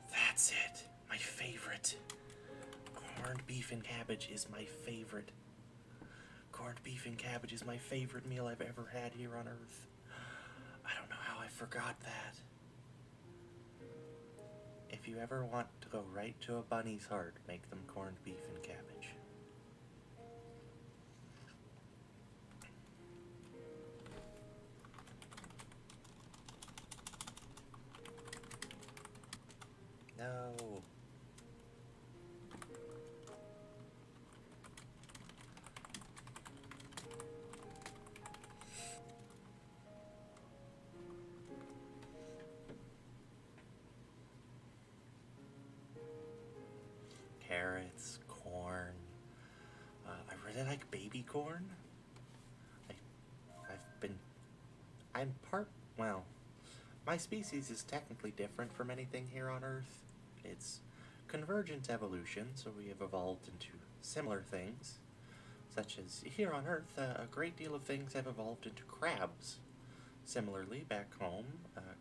That's it. My favorite. Corned beef and cabbage is my favorite. Corned beef and cabbage is my favorite meal I've ever had here on Earth. I don't know how I forgot that. If you ever want to go right to a bunny's heart, make them corned beef and cabbage. No. Carrots, corn. I really like baby corn. I'm part, well, my species is technically different from anything here on Earth. It's convergent evolution, so we have evolved into similar things, such as here on Earth, a great deal of things have evolved into crabs. Similarly, back home,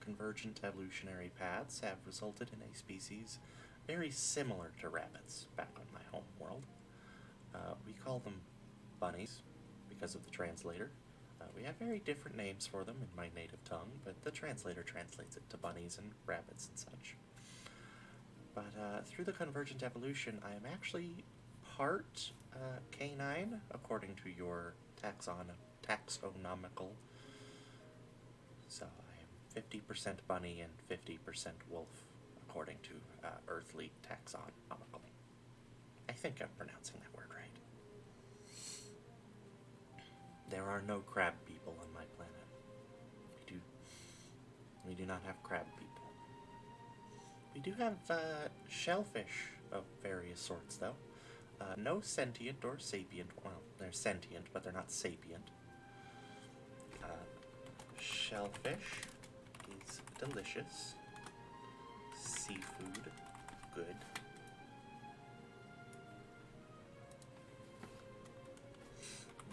convergent evolutionary paths have resulted in a species very similar to rabbits back on my home world. We call them bunnies because of the translator. We have very different names for them in my native tongue, but the translator translates it to bunnies and rabbits and such. But through the convergent evolution, I am actually part canine, according to your taxonomical. So I am 50% bunny and 50% wolf, according to earthly taxonomical. I think I'm pronouncing that word right. There are no crab people on my planet. We do not have crab people. We do have shellfish of various sorts, though. No sentient or sapient. Well, they're sentient, but they're not sapient. Shellfish is delicious. Seafood, good.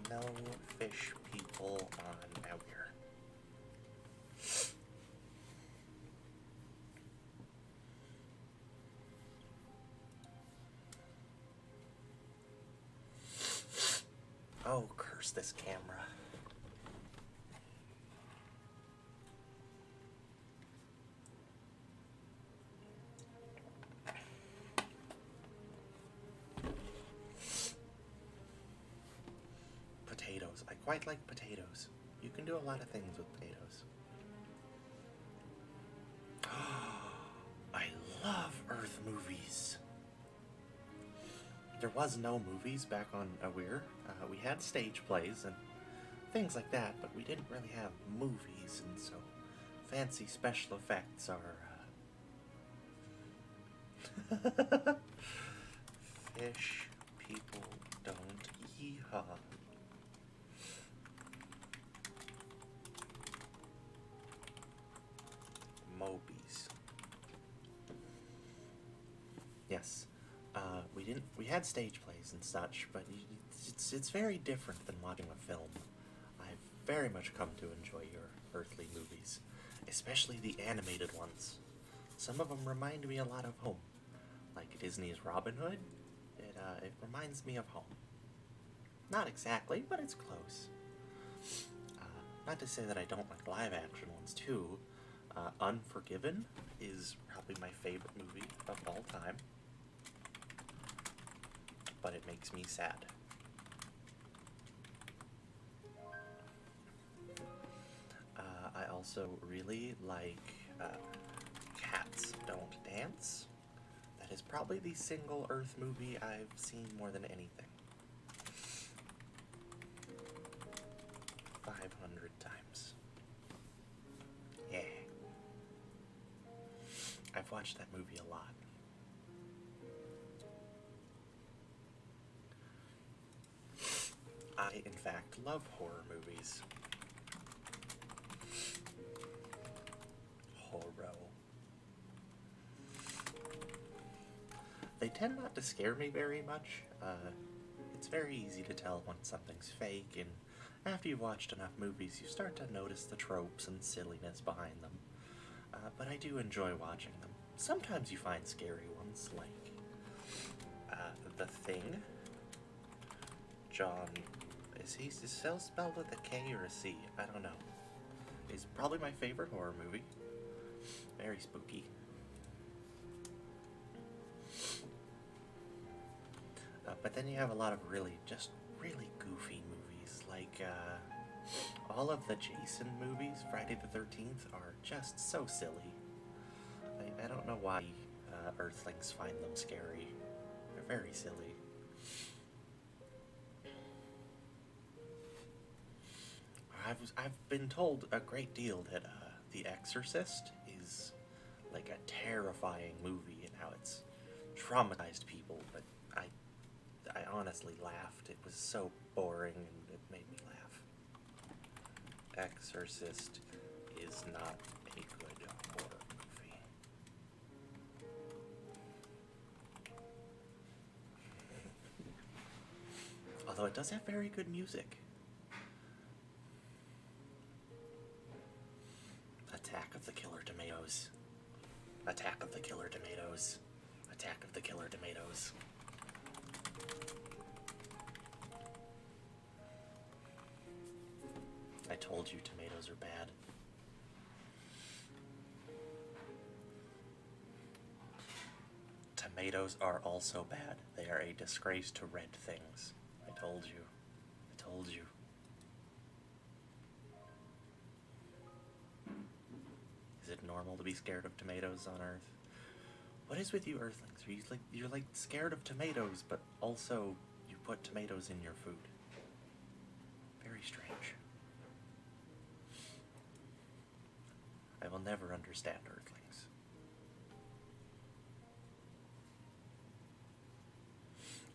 no fish people on Aweir. Oh, curse this camera. Potatoes. I quite like potatoes. You can do a lot of things with potatoes. I love Earth movies. There was no movies back on Aweir. We had stage plays and things like that, but we didn't really have movies, and so fancy special effects are fish people don't yeehaw. Mobies. Yes. We had stage plays and such, but it's very different than watching a film. I've very much come to enjoy your earthly movies, especially the animated ones. Some of them remind me a lot of home, like Disney's Robin Hood. It reminds me of home. Not exactly, but it's close. Not to say that I don't like live action ones too. Unforgiven is probably my favorite movie of all time, but it makes me sad. I also really like Cats Don't Dance. That is probably the single Earth movie I've seen more than anything. 500 times. Yeah. I've watched that movie a lot. I, in fact, love horror movies. Horror. They tend not to scare me very much. It's very easy to tell when something's fake, and after you've watched enough movies, you start to notice the tropes and silliness behind them. But I do enjoy watching them. Sometimes you find scary ones, like The Thing. John, is he still spelled with a K or a C? I don't know. It's probably my favorite horror movie. Very spooky. But then you have a lot of really goofy movies, like all of the Jason movies, Friday the 13th, are just so silly. I don't know why Earthlings find them scary. They're very silly. I've been told a great deal that The Exorcist is like a terrifying movie and how it's traumatized people, but I honestly laughed. It was so boring and it made me laugh. Exorcist is not a good horror movie. Although it does have very good music. Attack of the Killer Tomatoes. Attack of the Killer Tomatoes. Attack of the Killer Tomatoes. I told you tomatoes are bad. Tomatoes are also bad. They are a disgrace to red things. I told you. I told you. Is it normal to be scared of tomatoes on Earth? What is with you Earthlings? You're like scared of tomatoes, but also you put tomatoes in your food. Very strange. I will never understand Earthlings.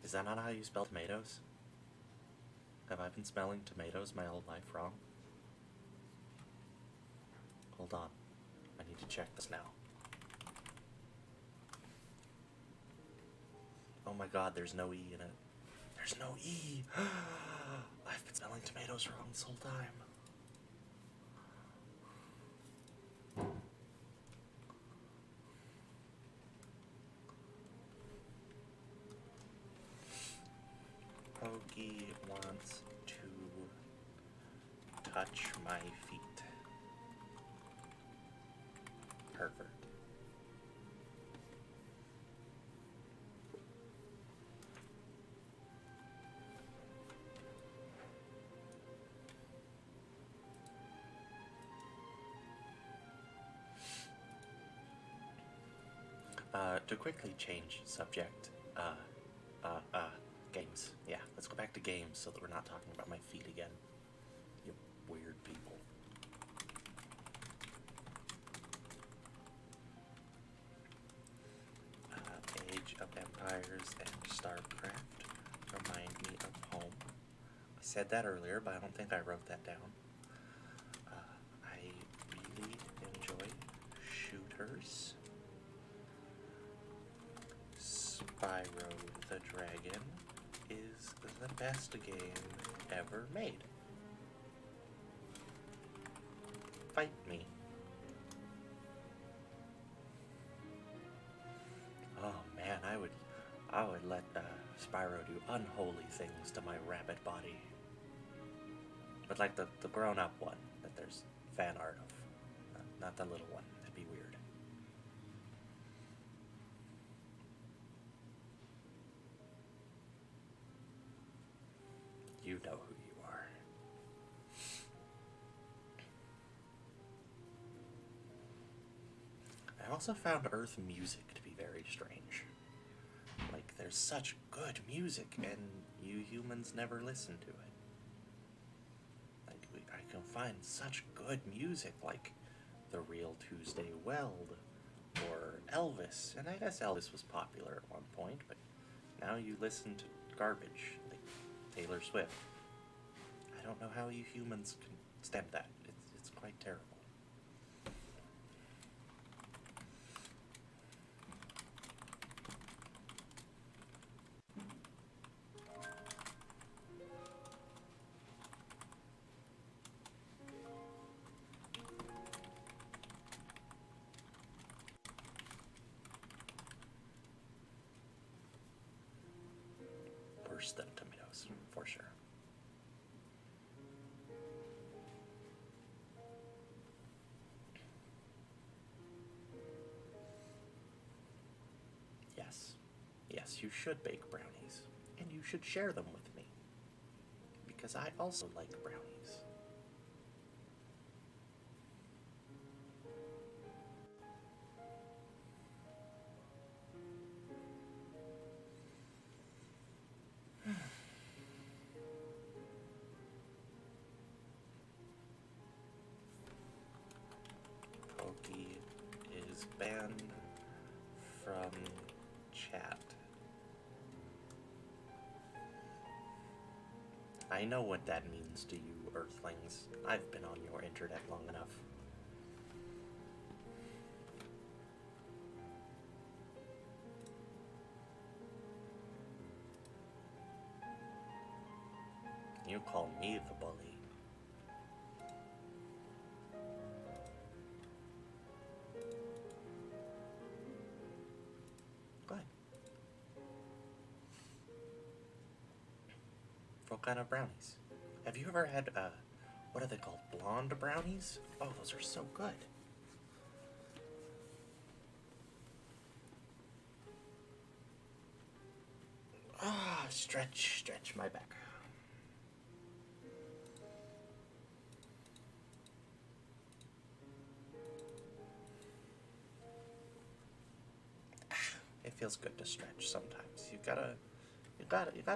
Is that not how you spell tomatoes? Have I been spelling tomatoes my whole life wrong? Hold on. I need to check this now. Oh my god, there's no E in it. There's no E! I I've been smelling tomatoes wrong this whole time. Pokey wants to touch my feet. Pervert. To quickly change subject, games. Yeah, let's go back to games so that we're not talking about my feet again. You weird people. Age of Empires and StarCraft remind me of home. I said that earlier, but I don't think I wrote that down. I really enjoy shooters. Spyro the Dragon is the best game ever made. Fight me. Oh man, I would let Spyro do unholy things to my rabbit body. But like the grown-up one that there's fan art of, not the little one. That'd be weird. You know who you are. I also found Earth music to be very strange. Like, there's such good music, and you humans never listen to it. Like, I can find such good music, like The Real Tuesday Weld, or Elvis. And I guess Elvis was popular at one point, but now you listen to garbage, like Taylor Swift. I don't know how you humans can stem that. It's quite terrible. Worse than tomatoes, for sure. Yes. Yes, you should bake brownies. And you should share them with me. Because I also like brownies. Pokey is banned from chat. I know what that means to you, Earthlings. I've been on your internet long enough. You call me the bully. Go ahead. What kind of brownies? Have you ever had, what are they called? Blonde brownies? Oh, those are so good. Ah, stretch my back. It feels good to stretch sometimes. You gotta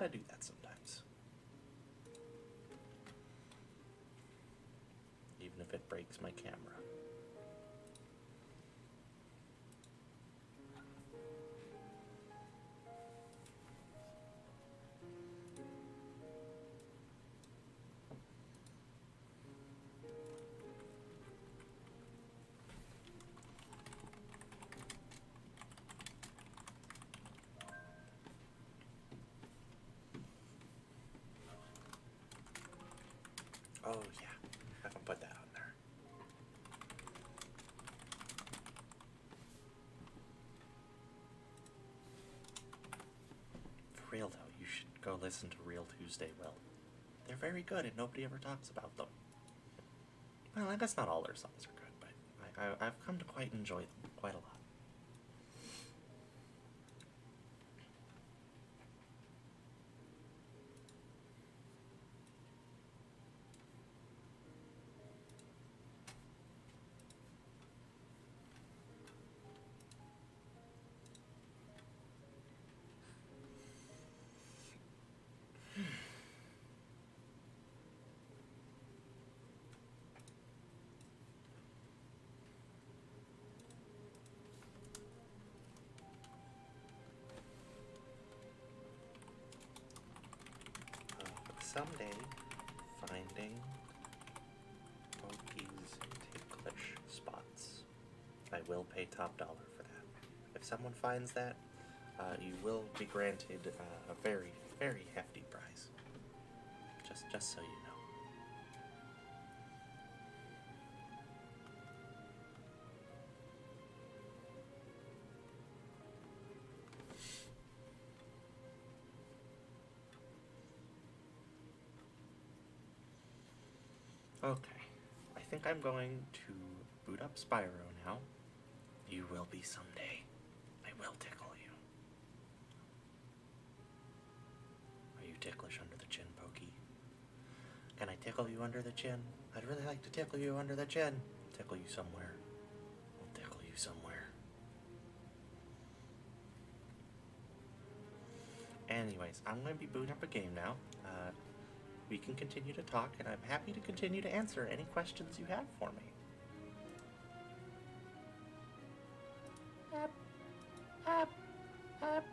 do that sometimes. Even if it breaks my camera. Oh, yeah. I can put that on there. For real, though, you should go listen to Real Tuesday Will. They're very good and nobody ever talks about them. Well, I guess not all their songs are good, but I've come to quite enjoy them quite a lot. Someday, finding Poki's ticklish spots. I will pay top dollar for that. If someone finds that, you will be granted a very, very hefty prize. Just so you know. Okay, I think I'm going to boot up Spyro now. You will be someday. I will tickle you. Are you ticklish under the chin, Pokey? Can I tickle you under the chin? I'd really like to tickle you under the chin. Tickle you somewhere. I'll tickle you somewhere. Anyways, I'm going to be booting up a game now. We can continue to talk, and I'm happy to continue to answer any questions you have for me. Up, up, up.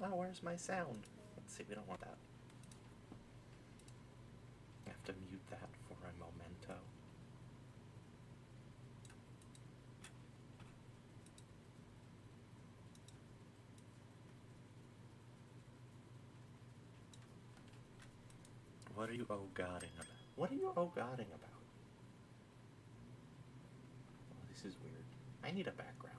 Oh, where's my sound? Let's see, we don't want that. I have to mute that for a memento. What are you oh-godding about? What are you oh-godding about? Oh, this is weird. I need a background.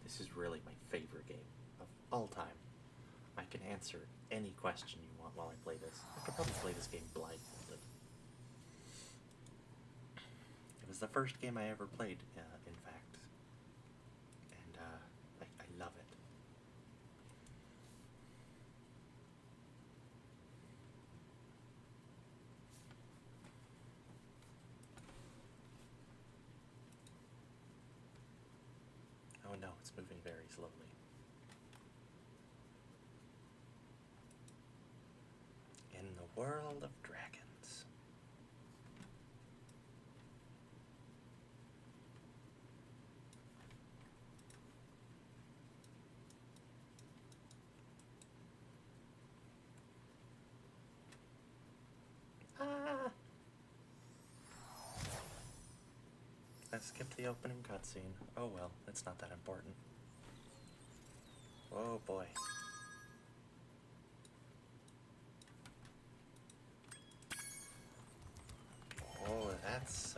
This is really my favorite game of all time. I can answer any question you want while I play this. I could probably play this game blindfolded. It was the first game I ever played, in fact. And, I love it. Oh no, it's moving very slowly. In the world of dragons. Ah! I skipped the opening cutscene. Oh well, it's not that important. Oh boy. Oh, that's,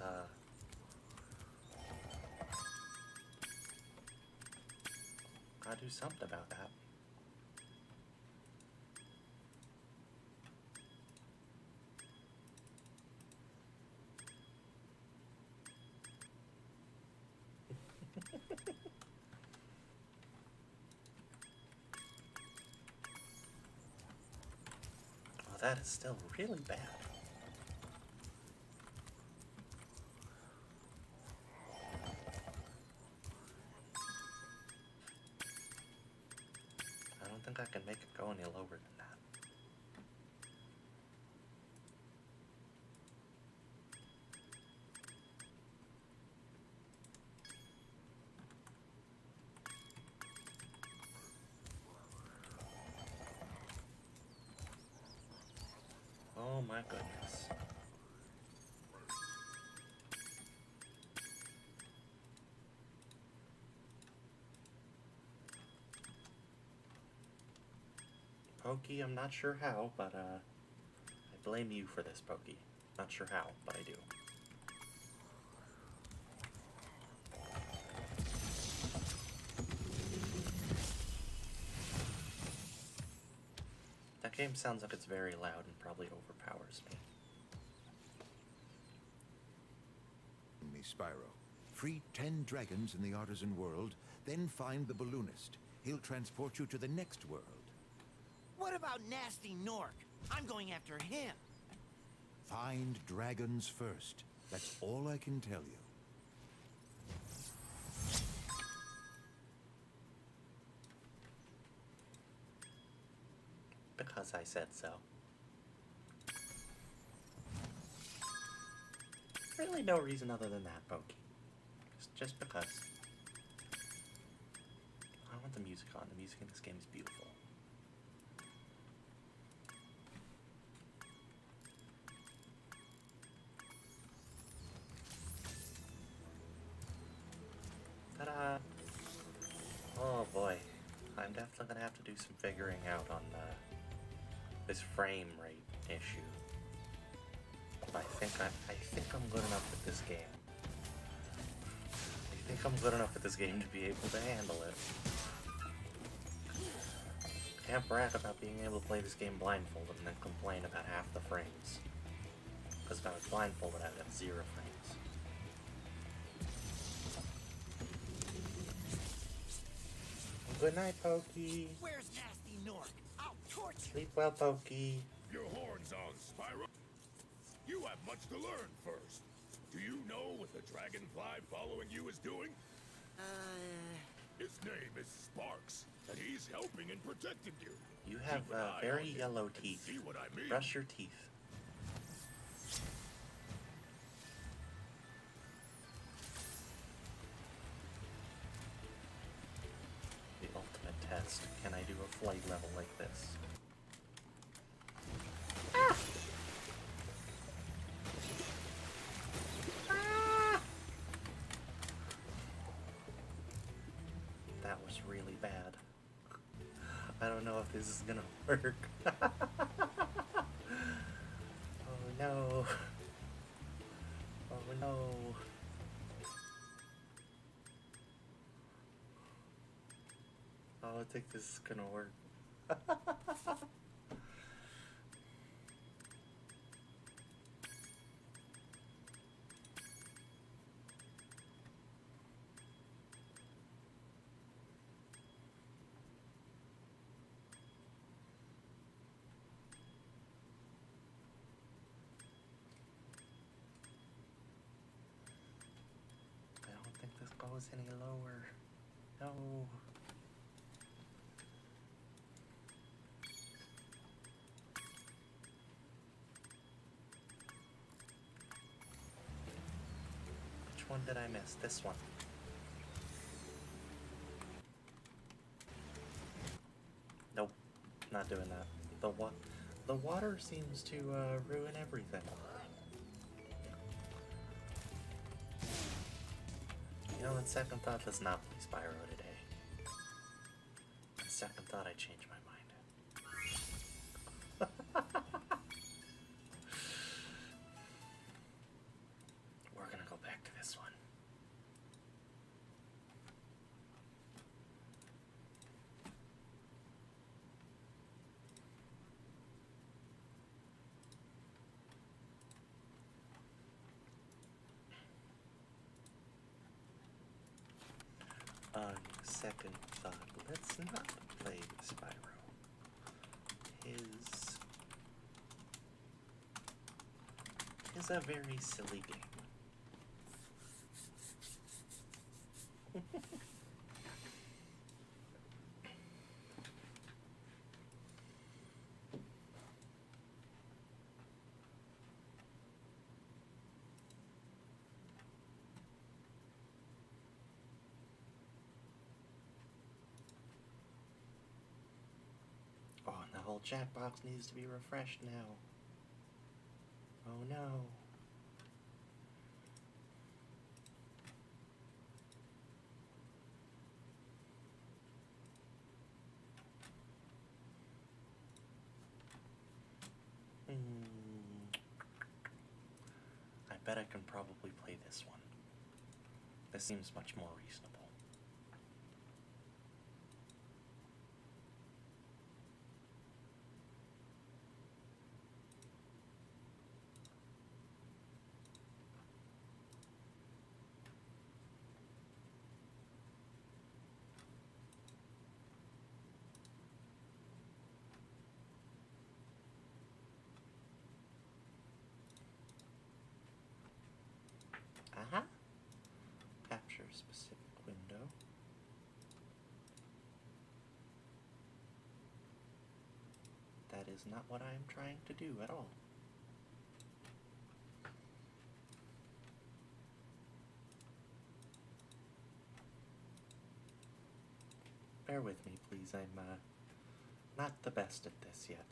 gotta do something about that. Oh, that is still really bad. I don't think I can make it go any lower than that. my goodness. Pokey, I'm not sure how, but I blame you for this, Pokey. Not sure how, but I do. That game sounds like it's very loud and probably overpowers me. Me, Spyro. Free 10 dragons in the artisan world, then find the balloonist. He'll transport you to the next world. What about Nasty Nork? I'm going after him. Find dragons first. That's all I can tell you. Because I said so. Really no reason other than that, Pokey. Just because. I want the music on. The music in this game is beautiful. Ta-da! Oh boy. I'm definitely gonna have to do some figuring out on this frame rate issue. I think I'm good enough with this game. I think I'm good enough with this game to be able to handle it. Can't brag about being able to play this game blindfolded and then complain about half the frames. Because if I was blindfolded, I'd have 0 frames. Good night, Pokey. Where's Nasty Nork? I'll torture you. Sleep well, Pokey. Your horns on, Spyro. You have much to learn first. Do you know what the dragonfly following you is doing? His name is Sparks, and he's helping and protecting you. You have Keep an eye very on him yellow and teeth. See what I mean? Brush your teeth. The ultimate test. Can I do a flight level like this? Ah! Ah! That was really bad. I don't know if this is gonna work. Oh no. Oh no. Oh, I think this is gonna work. I don't think this goes any lower. No. Which one did I miss? This one. Nope, not doing that. The water seems to ruin everything. You know, on second thought, let's not play Spyro today. On second thought, I changed my mind. We're gonna go back to this one. On second thought, let's not play Spyro. Is a very silly game. Oh, and the whole chat box needs to be refreshed now. Oh no. I bet I can probably play this one. This seems much more reasonable. Uh-huh. Capture specific window. That is not what I am trying to do at all. Bear with me, please. I'm not the best at this yet.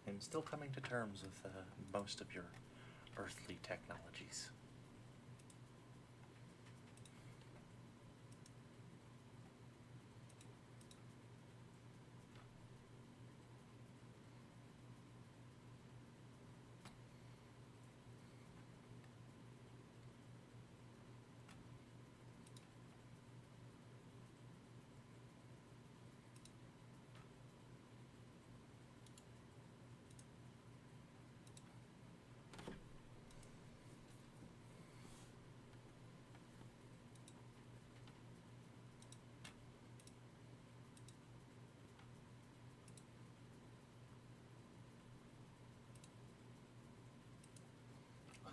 I'm still coming to terms with most of your earthly technologies.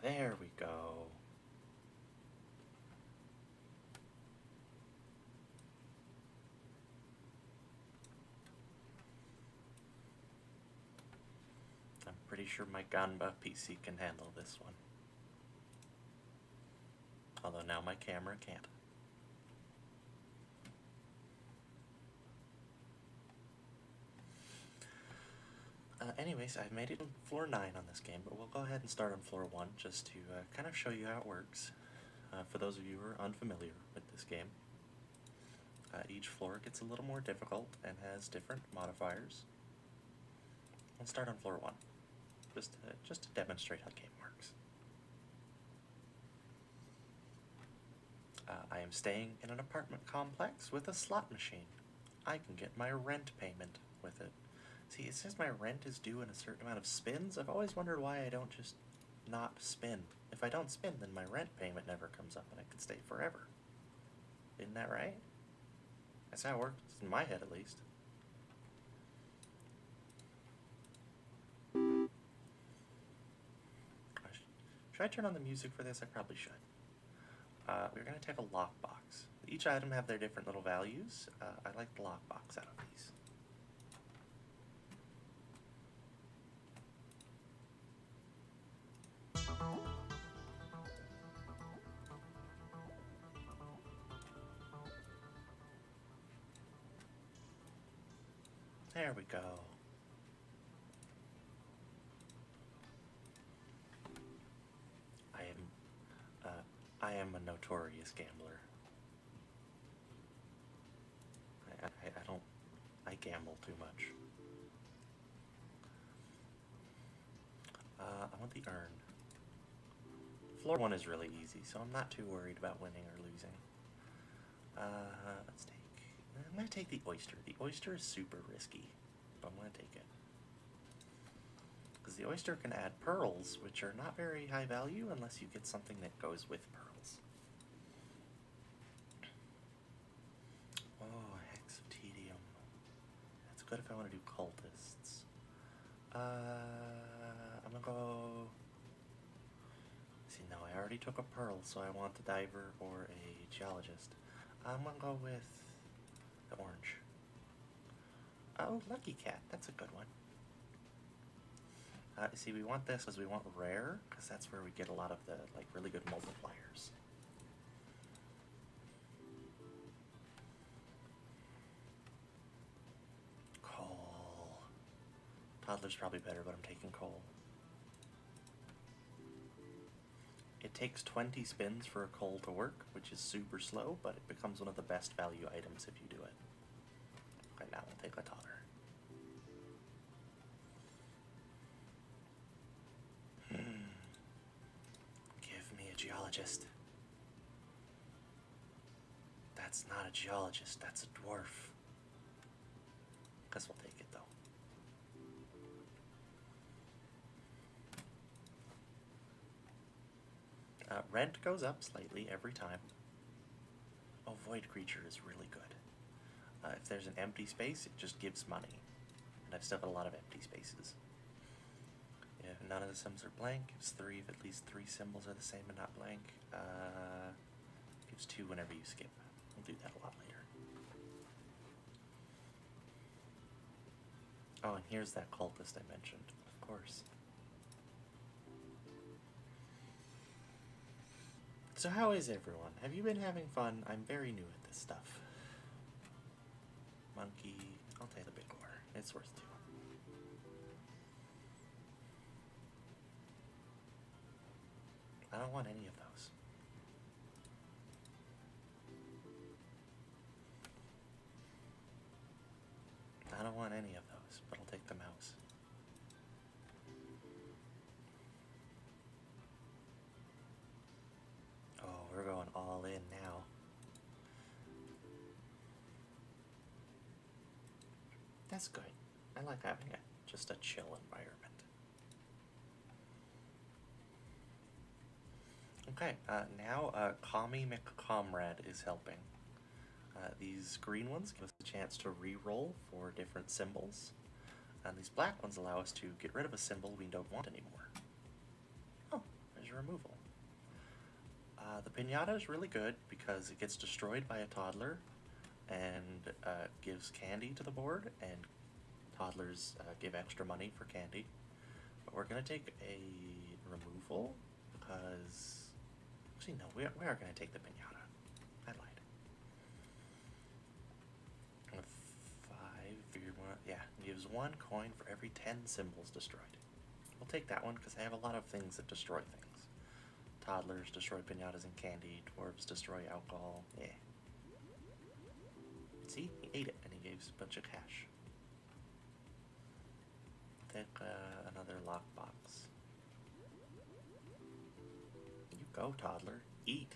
There we go. I'm pretty sure my Ganba PC can handle this one. Although now my camera can't. Anyways, I've made it on floor 9 on this game, but we'll go ahead and start on floor 1 just to kind of show you how it works. For those of you who are unfamiliar with this game, each floor gets a little more difficult and has different modifiers. We'll start on floor 1, just to demonstrate how the game works. I am staying in an apartment complex with a slot machine. I can get my rent payment with it. See, it says my rent is due in a certain amount of spins. I've always wondered why I don't just not spin. If I don't spin, then my rent payment never comes up and I can stay forever. Isn't that right? That's how it works, in my head at least. Should I turn on the music for this? I probably should. We're going to take a lockbox. Each item have their different little values. I like the lockbox out of these. There we go. I am a notorious gambler. I gamble too much. I want the urn. Floor 1 is really easy, so I'm not too worried about winning or losing. I'm gonna take the oyster. The oyster is super risky, but I'm gonna take it. Because the oyster can add pearls, which are not very high value unless you get something that goes with pearls. Oh, hex of tedium. That's good if I want to do cultists. I'm gonna go... See, no, I already took a pearl, so I want the diver or a geologist. I'm gonna go with the orange. Oh, Lucky Cat, that's a good one. See, we want this because we want rare, because that's where we get a lot of the, like, really good multipliers. Coal. Toddler's probably better, but I'm taking coal. It takes 20 spins for a coal to work, which is super slow, but it becomes one of the best value items if you do it. Okay, now we'll take a toddler. Give me a geologist. That's not a geologist, that's a dwarf. Guess we'll take it though. Rent goes up slightly every time. Oh, Void Creature is really good. If there's an empty space, it just gives money. And I've still got a lot of empty spaces. If none of the symbols are blank, gives 3 if at least 3 symbols are the same and not blank. Gives 2 whenever you skip. We'll do that a lot later. Oh, and here's that cultist I mentioned, of course. So how is everyone? Have you been having fun? I'm very new at this stuff. Monkey, I'll take the big ore. It's worth 2. I don't want any of those. I don't want any of those, but I'll take the mouse. Oh, we're going all in now. That's good. I like having just a chill environment. Okay, now Commie McComrade is helping. These green ones give us a chance to re-roll for different symbols. And these black ones allow us to get rid of a symbol we don't want anymore. Oh, there's removal. The pinata is really good because it gets destroyed by a toddler and gives candy to the board, and toddlers give extra money for candy. But we're going to take a removal because... Actually, no, we are going to take the pinata. I lied. 5, figure one, yeah, gives 1 coin for every 10 symbols destroyed. We'll take that one because I have a lot of things that destroy things. Toddlers destroy pinatas and candy. Dwarves destroy alcohol. Yeah. See? He ate it and he gave us a bunch of cash. Take another lockbox. You go, toddler. Eat.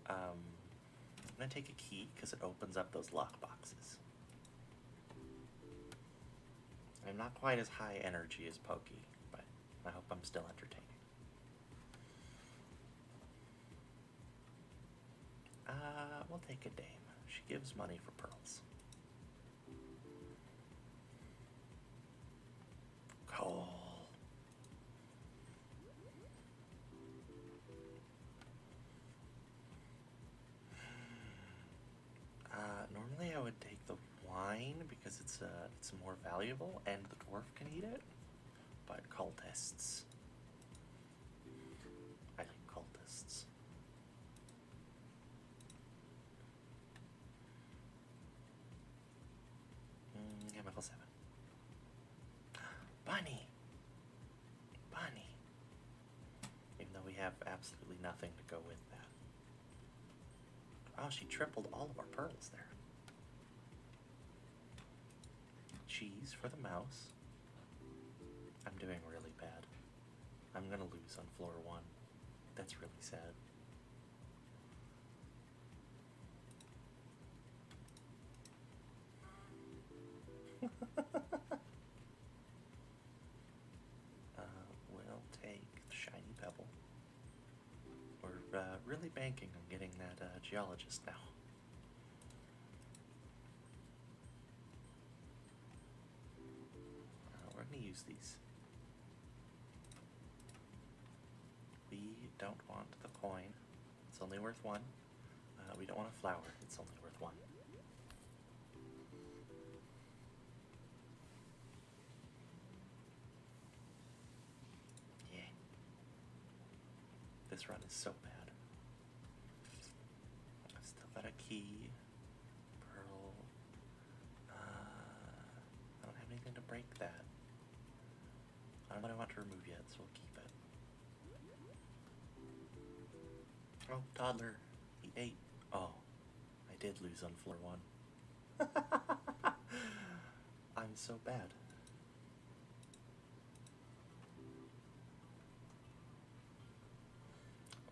I'm going to take a key because it opens up those lockboxes. I'm not quite as high energy as Pokey, but I hope I'm still entertaining. We'll take a dame. She gives money for pearls. Coal. Normally I would take the wine because it's more valuable and the dwarf can eat it, but cultists. I like cultists. Chemical 7. Bunny! Bunny! Even though we have absolutely nothing to go with that. Oh, she tripled all of our pearls there. Cheese for the mouse. I'm doing really bad. I'm gonna lose on floor 1. That's really sad. We'll take the shiny pebble. We're really banking on getting that geologist now. use these. We don't want the coin. It's only worth one. We don't want a flower. It's only worth one. Yeah. This run is so bad. I've still got a key. Pearl. I don't have anything to break that. I don't know what I want to remove yet, so we'll keep it. Oh, toddler. He ate. Oh, I did lose on floor 1. I'm so bad.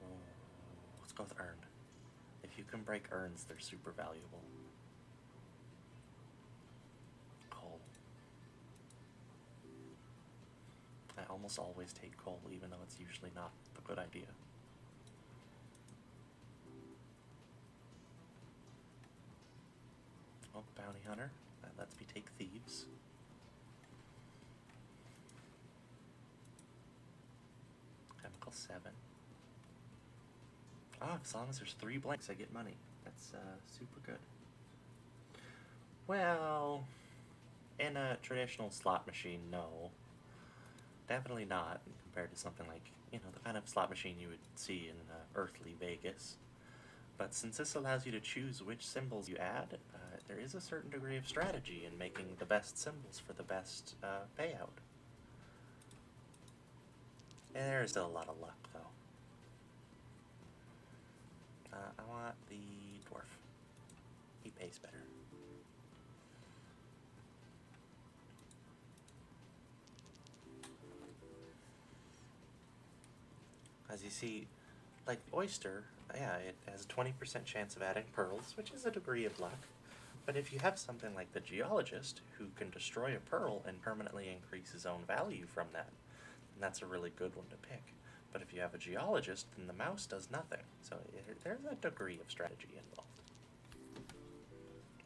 Oh, let's go with urn. If you can break urns, they're super valuable. Coal. I almost always take coal, even though it's usually not a good idea. Oh, bounty hunter. That lets me take thieves. Chemical 7. Ah, as long as there's 3 blanks, I get money. That's super good. Well, in a traditional slot machine, no. Definitely not, compared to something like, you know, the kind of slot machine you would see in earthly Vegas. But since this allows you to choose which symbols you add, there is a certain degree of strategy in making the best symbols for the best payout. And there is still a lot of luck, though. I want the dwarf. He pays better. As you see, like oyster, yeah, it has a 20% chance of adding pearls, which is a degree of luck. But if you have something like the geologist, who can destroy a pearl and permanently increase his own value from that, then that's a really good one to pick. But if you have a geologist, then the mouse does nothing. So there's a degree of strategy involved.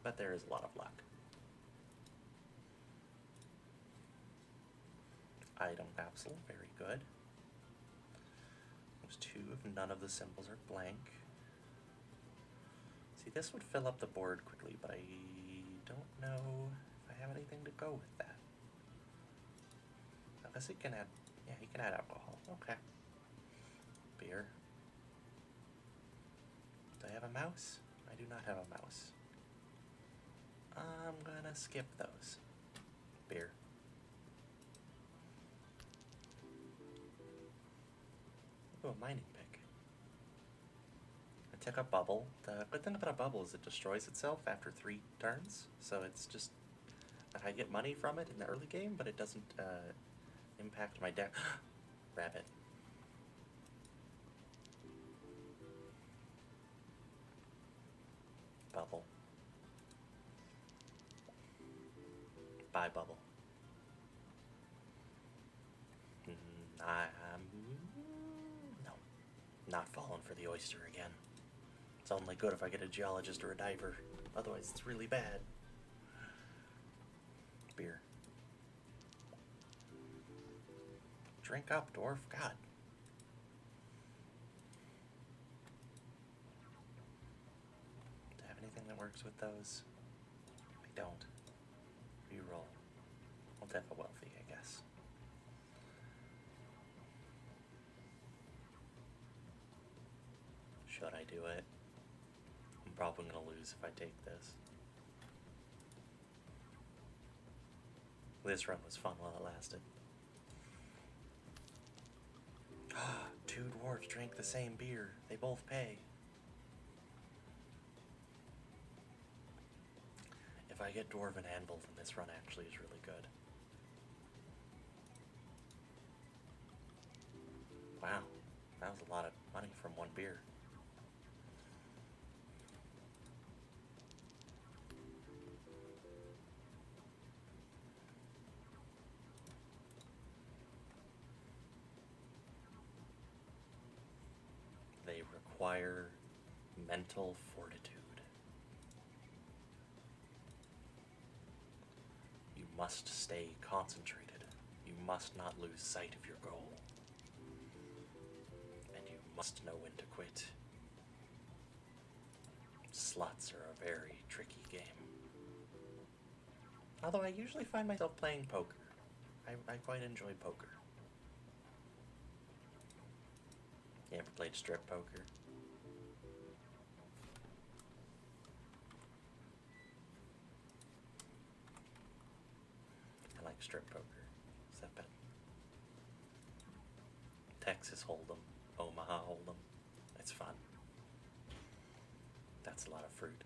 But there is a lot of luck. Item capsule, very good. There's 2 if none of the symbols are blank. See, this would fill up the board quickly, but I don't know if I have anything to go with that. Unless it can add, yeah, he can add alcohol. Okay. Beer. Do I have a mouse? I do not have a mouse. I'm gonna skip those. Beer. Ooh, a mining pick. I took a bubble. The good thing about a bubble is it destroys itself after 3 turns, so it's just, I get money from it in the early game, but it doesn't impact my deck. Rabbit. Bubble. Bye, bubble. No. Not falling for the oyster again. It's only good if I get a geologist or a diver. Otherwise, it's really bad. Beer. Drink up, dwarf. God. Do I have anything that works with those? I don't. Reroll. I'll def a wealthy, I guess. Should I do it? I'm probably gonna lose if I take this. This run was fun while it lasted. 2 dwarves drank the same beer. They both pay. If I get Dwarven Anvil, then this run actually is really good. Wow, that was a lot of money from 1 beer. They require mental fortitude. You must stay concentrated. You must not lose sight of your goal. And you must know when to quit. Slots are a very tricky game. Although I usually find myself playing poker. I quite enjoy poker. You ever played strip poker? I like strip poker. Is that better? Texas Hold'em, Omaha Hold'em. It's fun. That's a lot of fruit.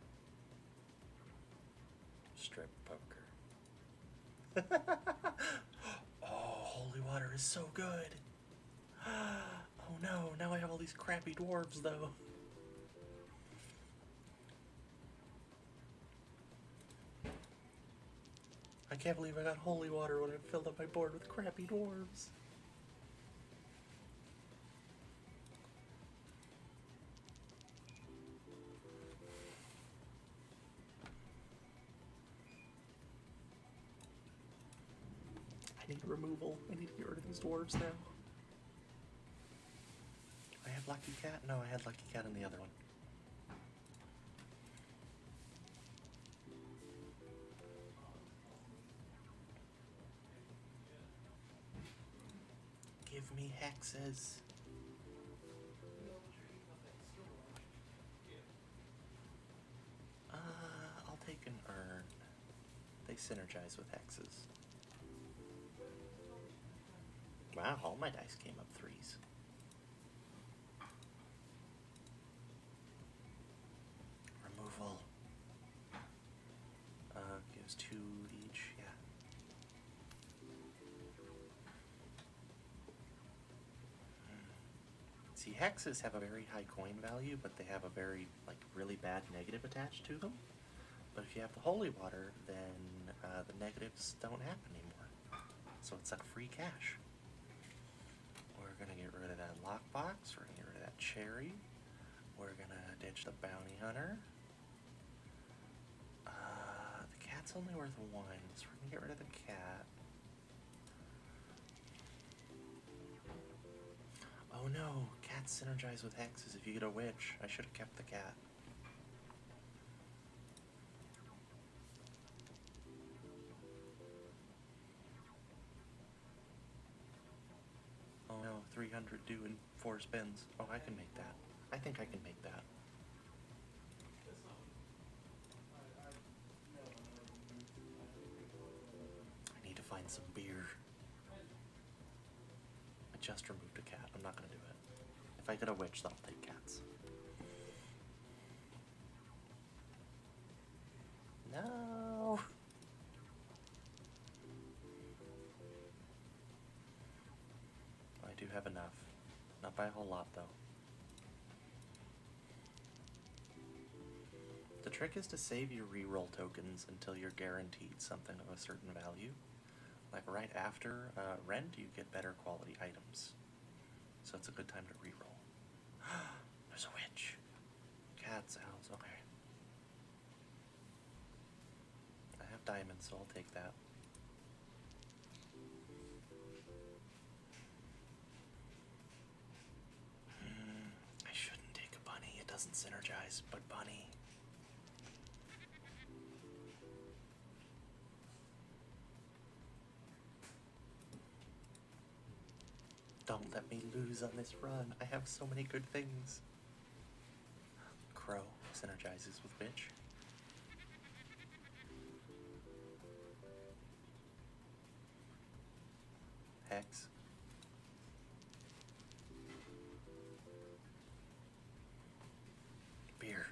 Strip poker. Oh, holy water is so good. Oh no, now I have all these crappy dwarves though. I can't believe I got holy water when I filled up my board with crappy dwarves. I need removal. I need to get rid of these dwarves now. I have Lucky Cat? No, I had Lucky Cat in the other one. Give me hexes. I'll take an urn. They synergize with hexes. Wow, all my dice came up threes. Removal. Gives 2 each, yeah. See, hexes have a very high coin value, but they have a very, really bad negative attached to them. But if you have the holy water, then the negatives don't happen anymore. So it's like free cash. We're gonna get rid of that lockbox. We're gonna get rid of that cherry. We're gonna ditch the bounty hunter. The cat's only worth 1, so we're gonna get rid of the cat. Oh no, cats synergize with hexes if you get a witch. I should have kept the cat. Oh no, 300 due in 4 spins. Oh, I can make that. I think I can make that. I need to find some beer. I just removed a cat. I'm not gonna do it. If I get a witch, then I'll take cats. No! I do have enough. Not by a whole lot, though. The trick is to save your reroll tokens until you're guaranteed something of a certain value. Like right after rend, you get better quality items. So it's a good time to reroll. There's a witch. Cat sounds, okay. I have diamonds, so I'll take that. I shouldn't take a bunny, it doesn't synergize, but bunny. Don't let me lose on this run. I have so many good things. Crow synergizes with bitch. Hex. Beer.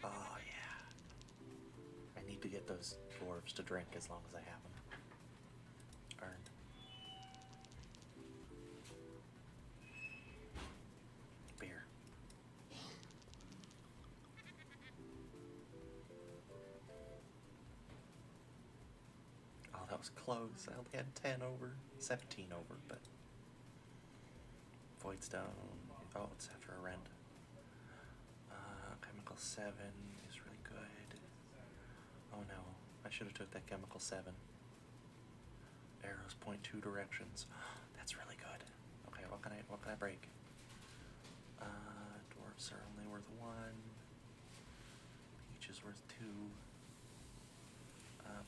Oh yeah. I need to get those dwarves to drink as long as I have them. Earned. Beer. Oh, that was close. I only had 10 over, 17 over, but Voidstone. Oh, it's after a rend. Chemical 7 is really good. Oh no, I should have took that chemical 7. 3.2 directions. That's really good. Okay, what can I break? Dwarves are only worth 1. Each is worth 2.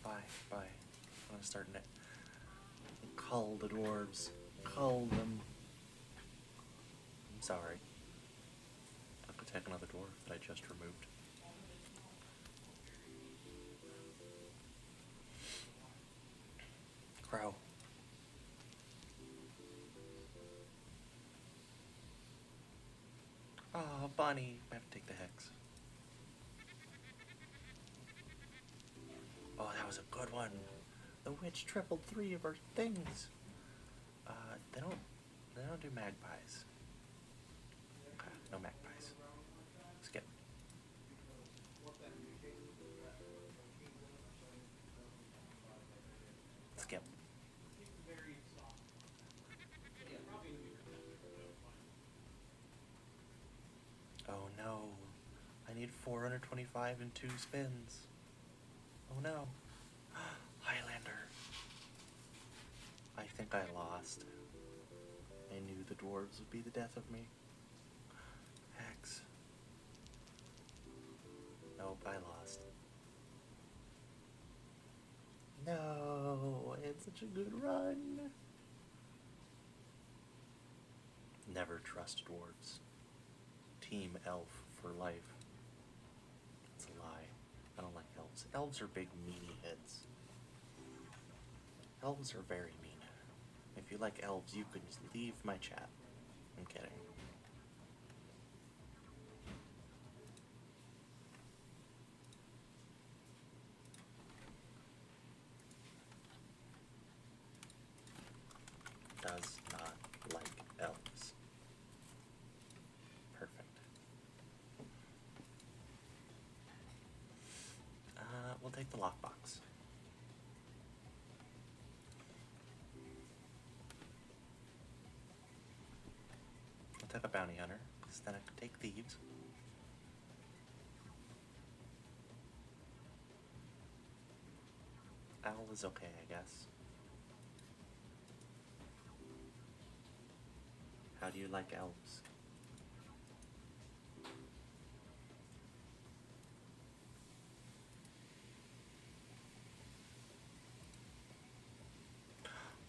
Buy. I'm gonna start it. Cull the dwarves. Cull them. I'm sorry. I could take another dwarf that I just removed. Crow. Oh, bunny. I have to take the hex. Oh, that was a good one. The witch tripled 3 of our things. They don't do magpies. Okay, no magpies. Skip. Skip. Oh no. I need 425 and 2 spins. Oh no. Highlander. I think I lost. I knew the dwarves would be the death of me. Hex. Nope, I lost. No, it's such a good run. Never trust dwarves. Team elf for life. That's a lie. I don't like elves. Elves are big, meaty heads. Elves are very mean. If you like elves, you could just leave my chat. I'm kidding. Does not like elves. Perfect. We'll take the lockbox. I'll take a bounty hunter, because then I can take thieves. Owl is okay, I guess. How do you like elves?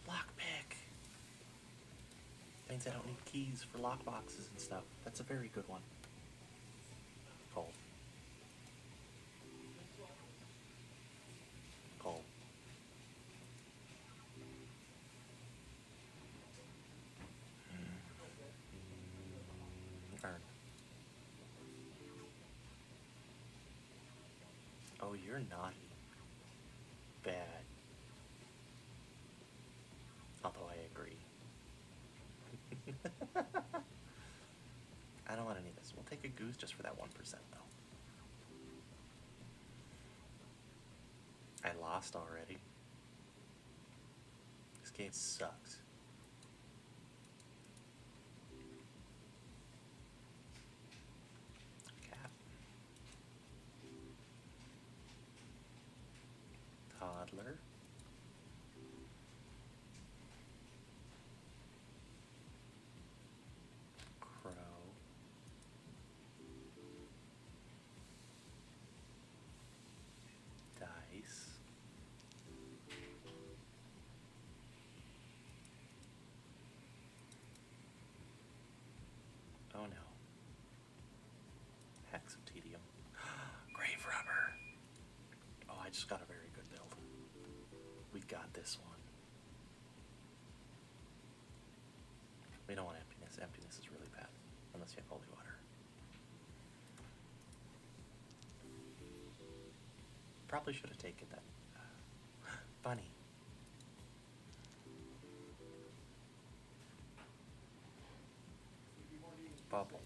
Lockpick! Means I don't need keys for lockboxes and stuff. That's a very good one. Coal. Coal. Earn. Oh, you're naughty. Bad. Although I agree. I don't want any of this. We'll take a goose just for that 1% though. I lost already. This game sucks. Cat. Toddler. Crow. Dice. Oh no. Hex of Tedium. Grave Rubber. Oh, I just got a very good build. We got this one. We don't want emptiness. Emptiness is really bad. Unless you have holy water. Probably should have taken that. Bunny. Bubble.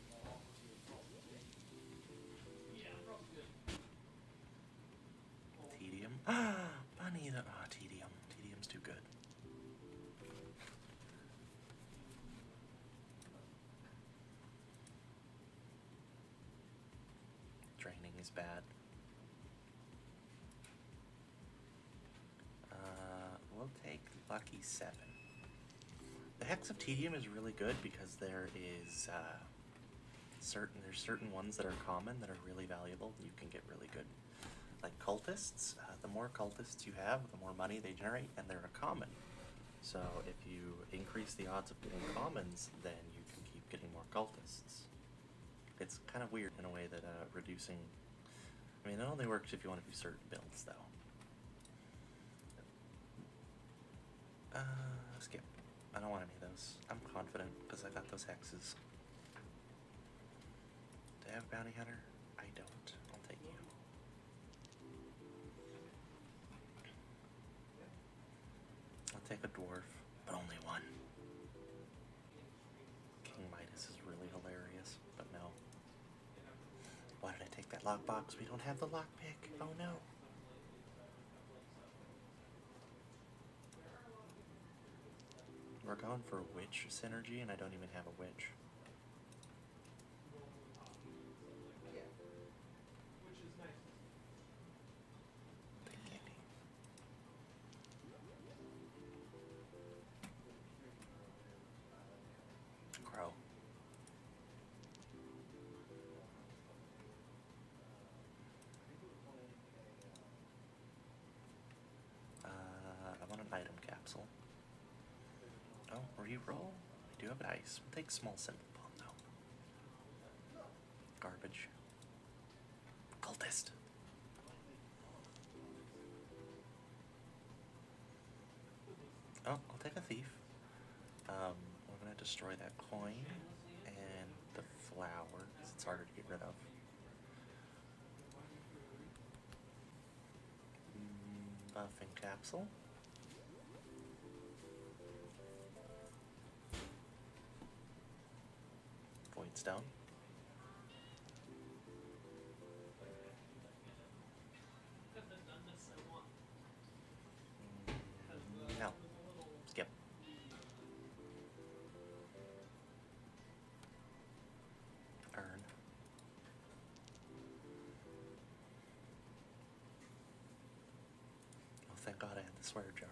Tedium. Bunny. Tedium. Tedium's too good. Draining is bad. We'll take Lucky 7. The Hex of Tedium is really good because there is there's certain ones that are common that are really valuable. You can get really good, like cultists. The more cultists you have, the more money they generate, and they're a common. So if you increase the odds of getting commons, then you can keep getting more cultists. It's kind of weird in a way that reducing. I mean, it only works if you want to do certain builds, though. Skip. I don't want any of those. I'm confident because I got those hexes. Do I have Bounty Hunter? I don't. I'll take you. I'll take a dwarf, but only one. King Midas is really hilarious, but no. Why did I take that lockbox? We don't have the lockpick. Oh no. We're going for witch synergy, and I don't even have a witch. Pink candy. Crow. I want an item capsule. Oh, reroll? We do have dice. We'll take small simple bomb though. Garbage. Cultist. Oh, I'll take a thief. We're gonna destroy that coin and the flower, 'cause it's harder to get rid of. Buffing capsule. Void stone. No. Skip. Earn. Oh, thank God I had the swear jar.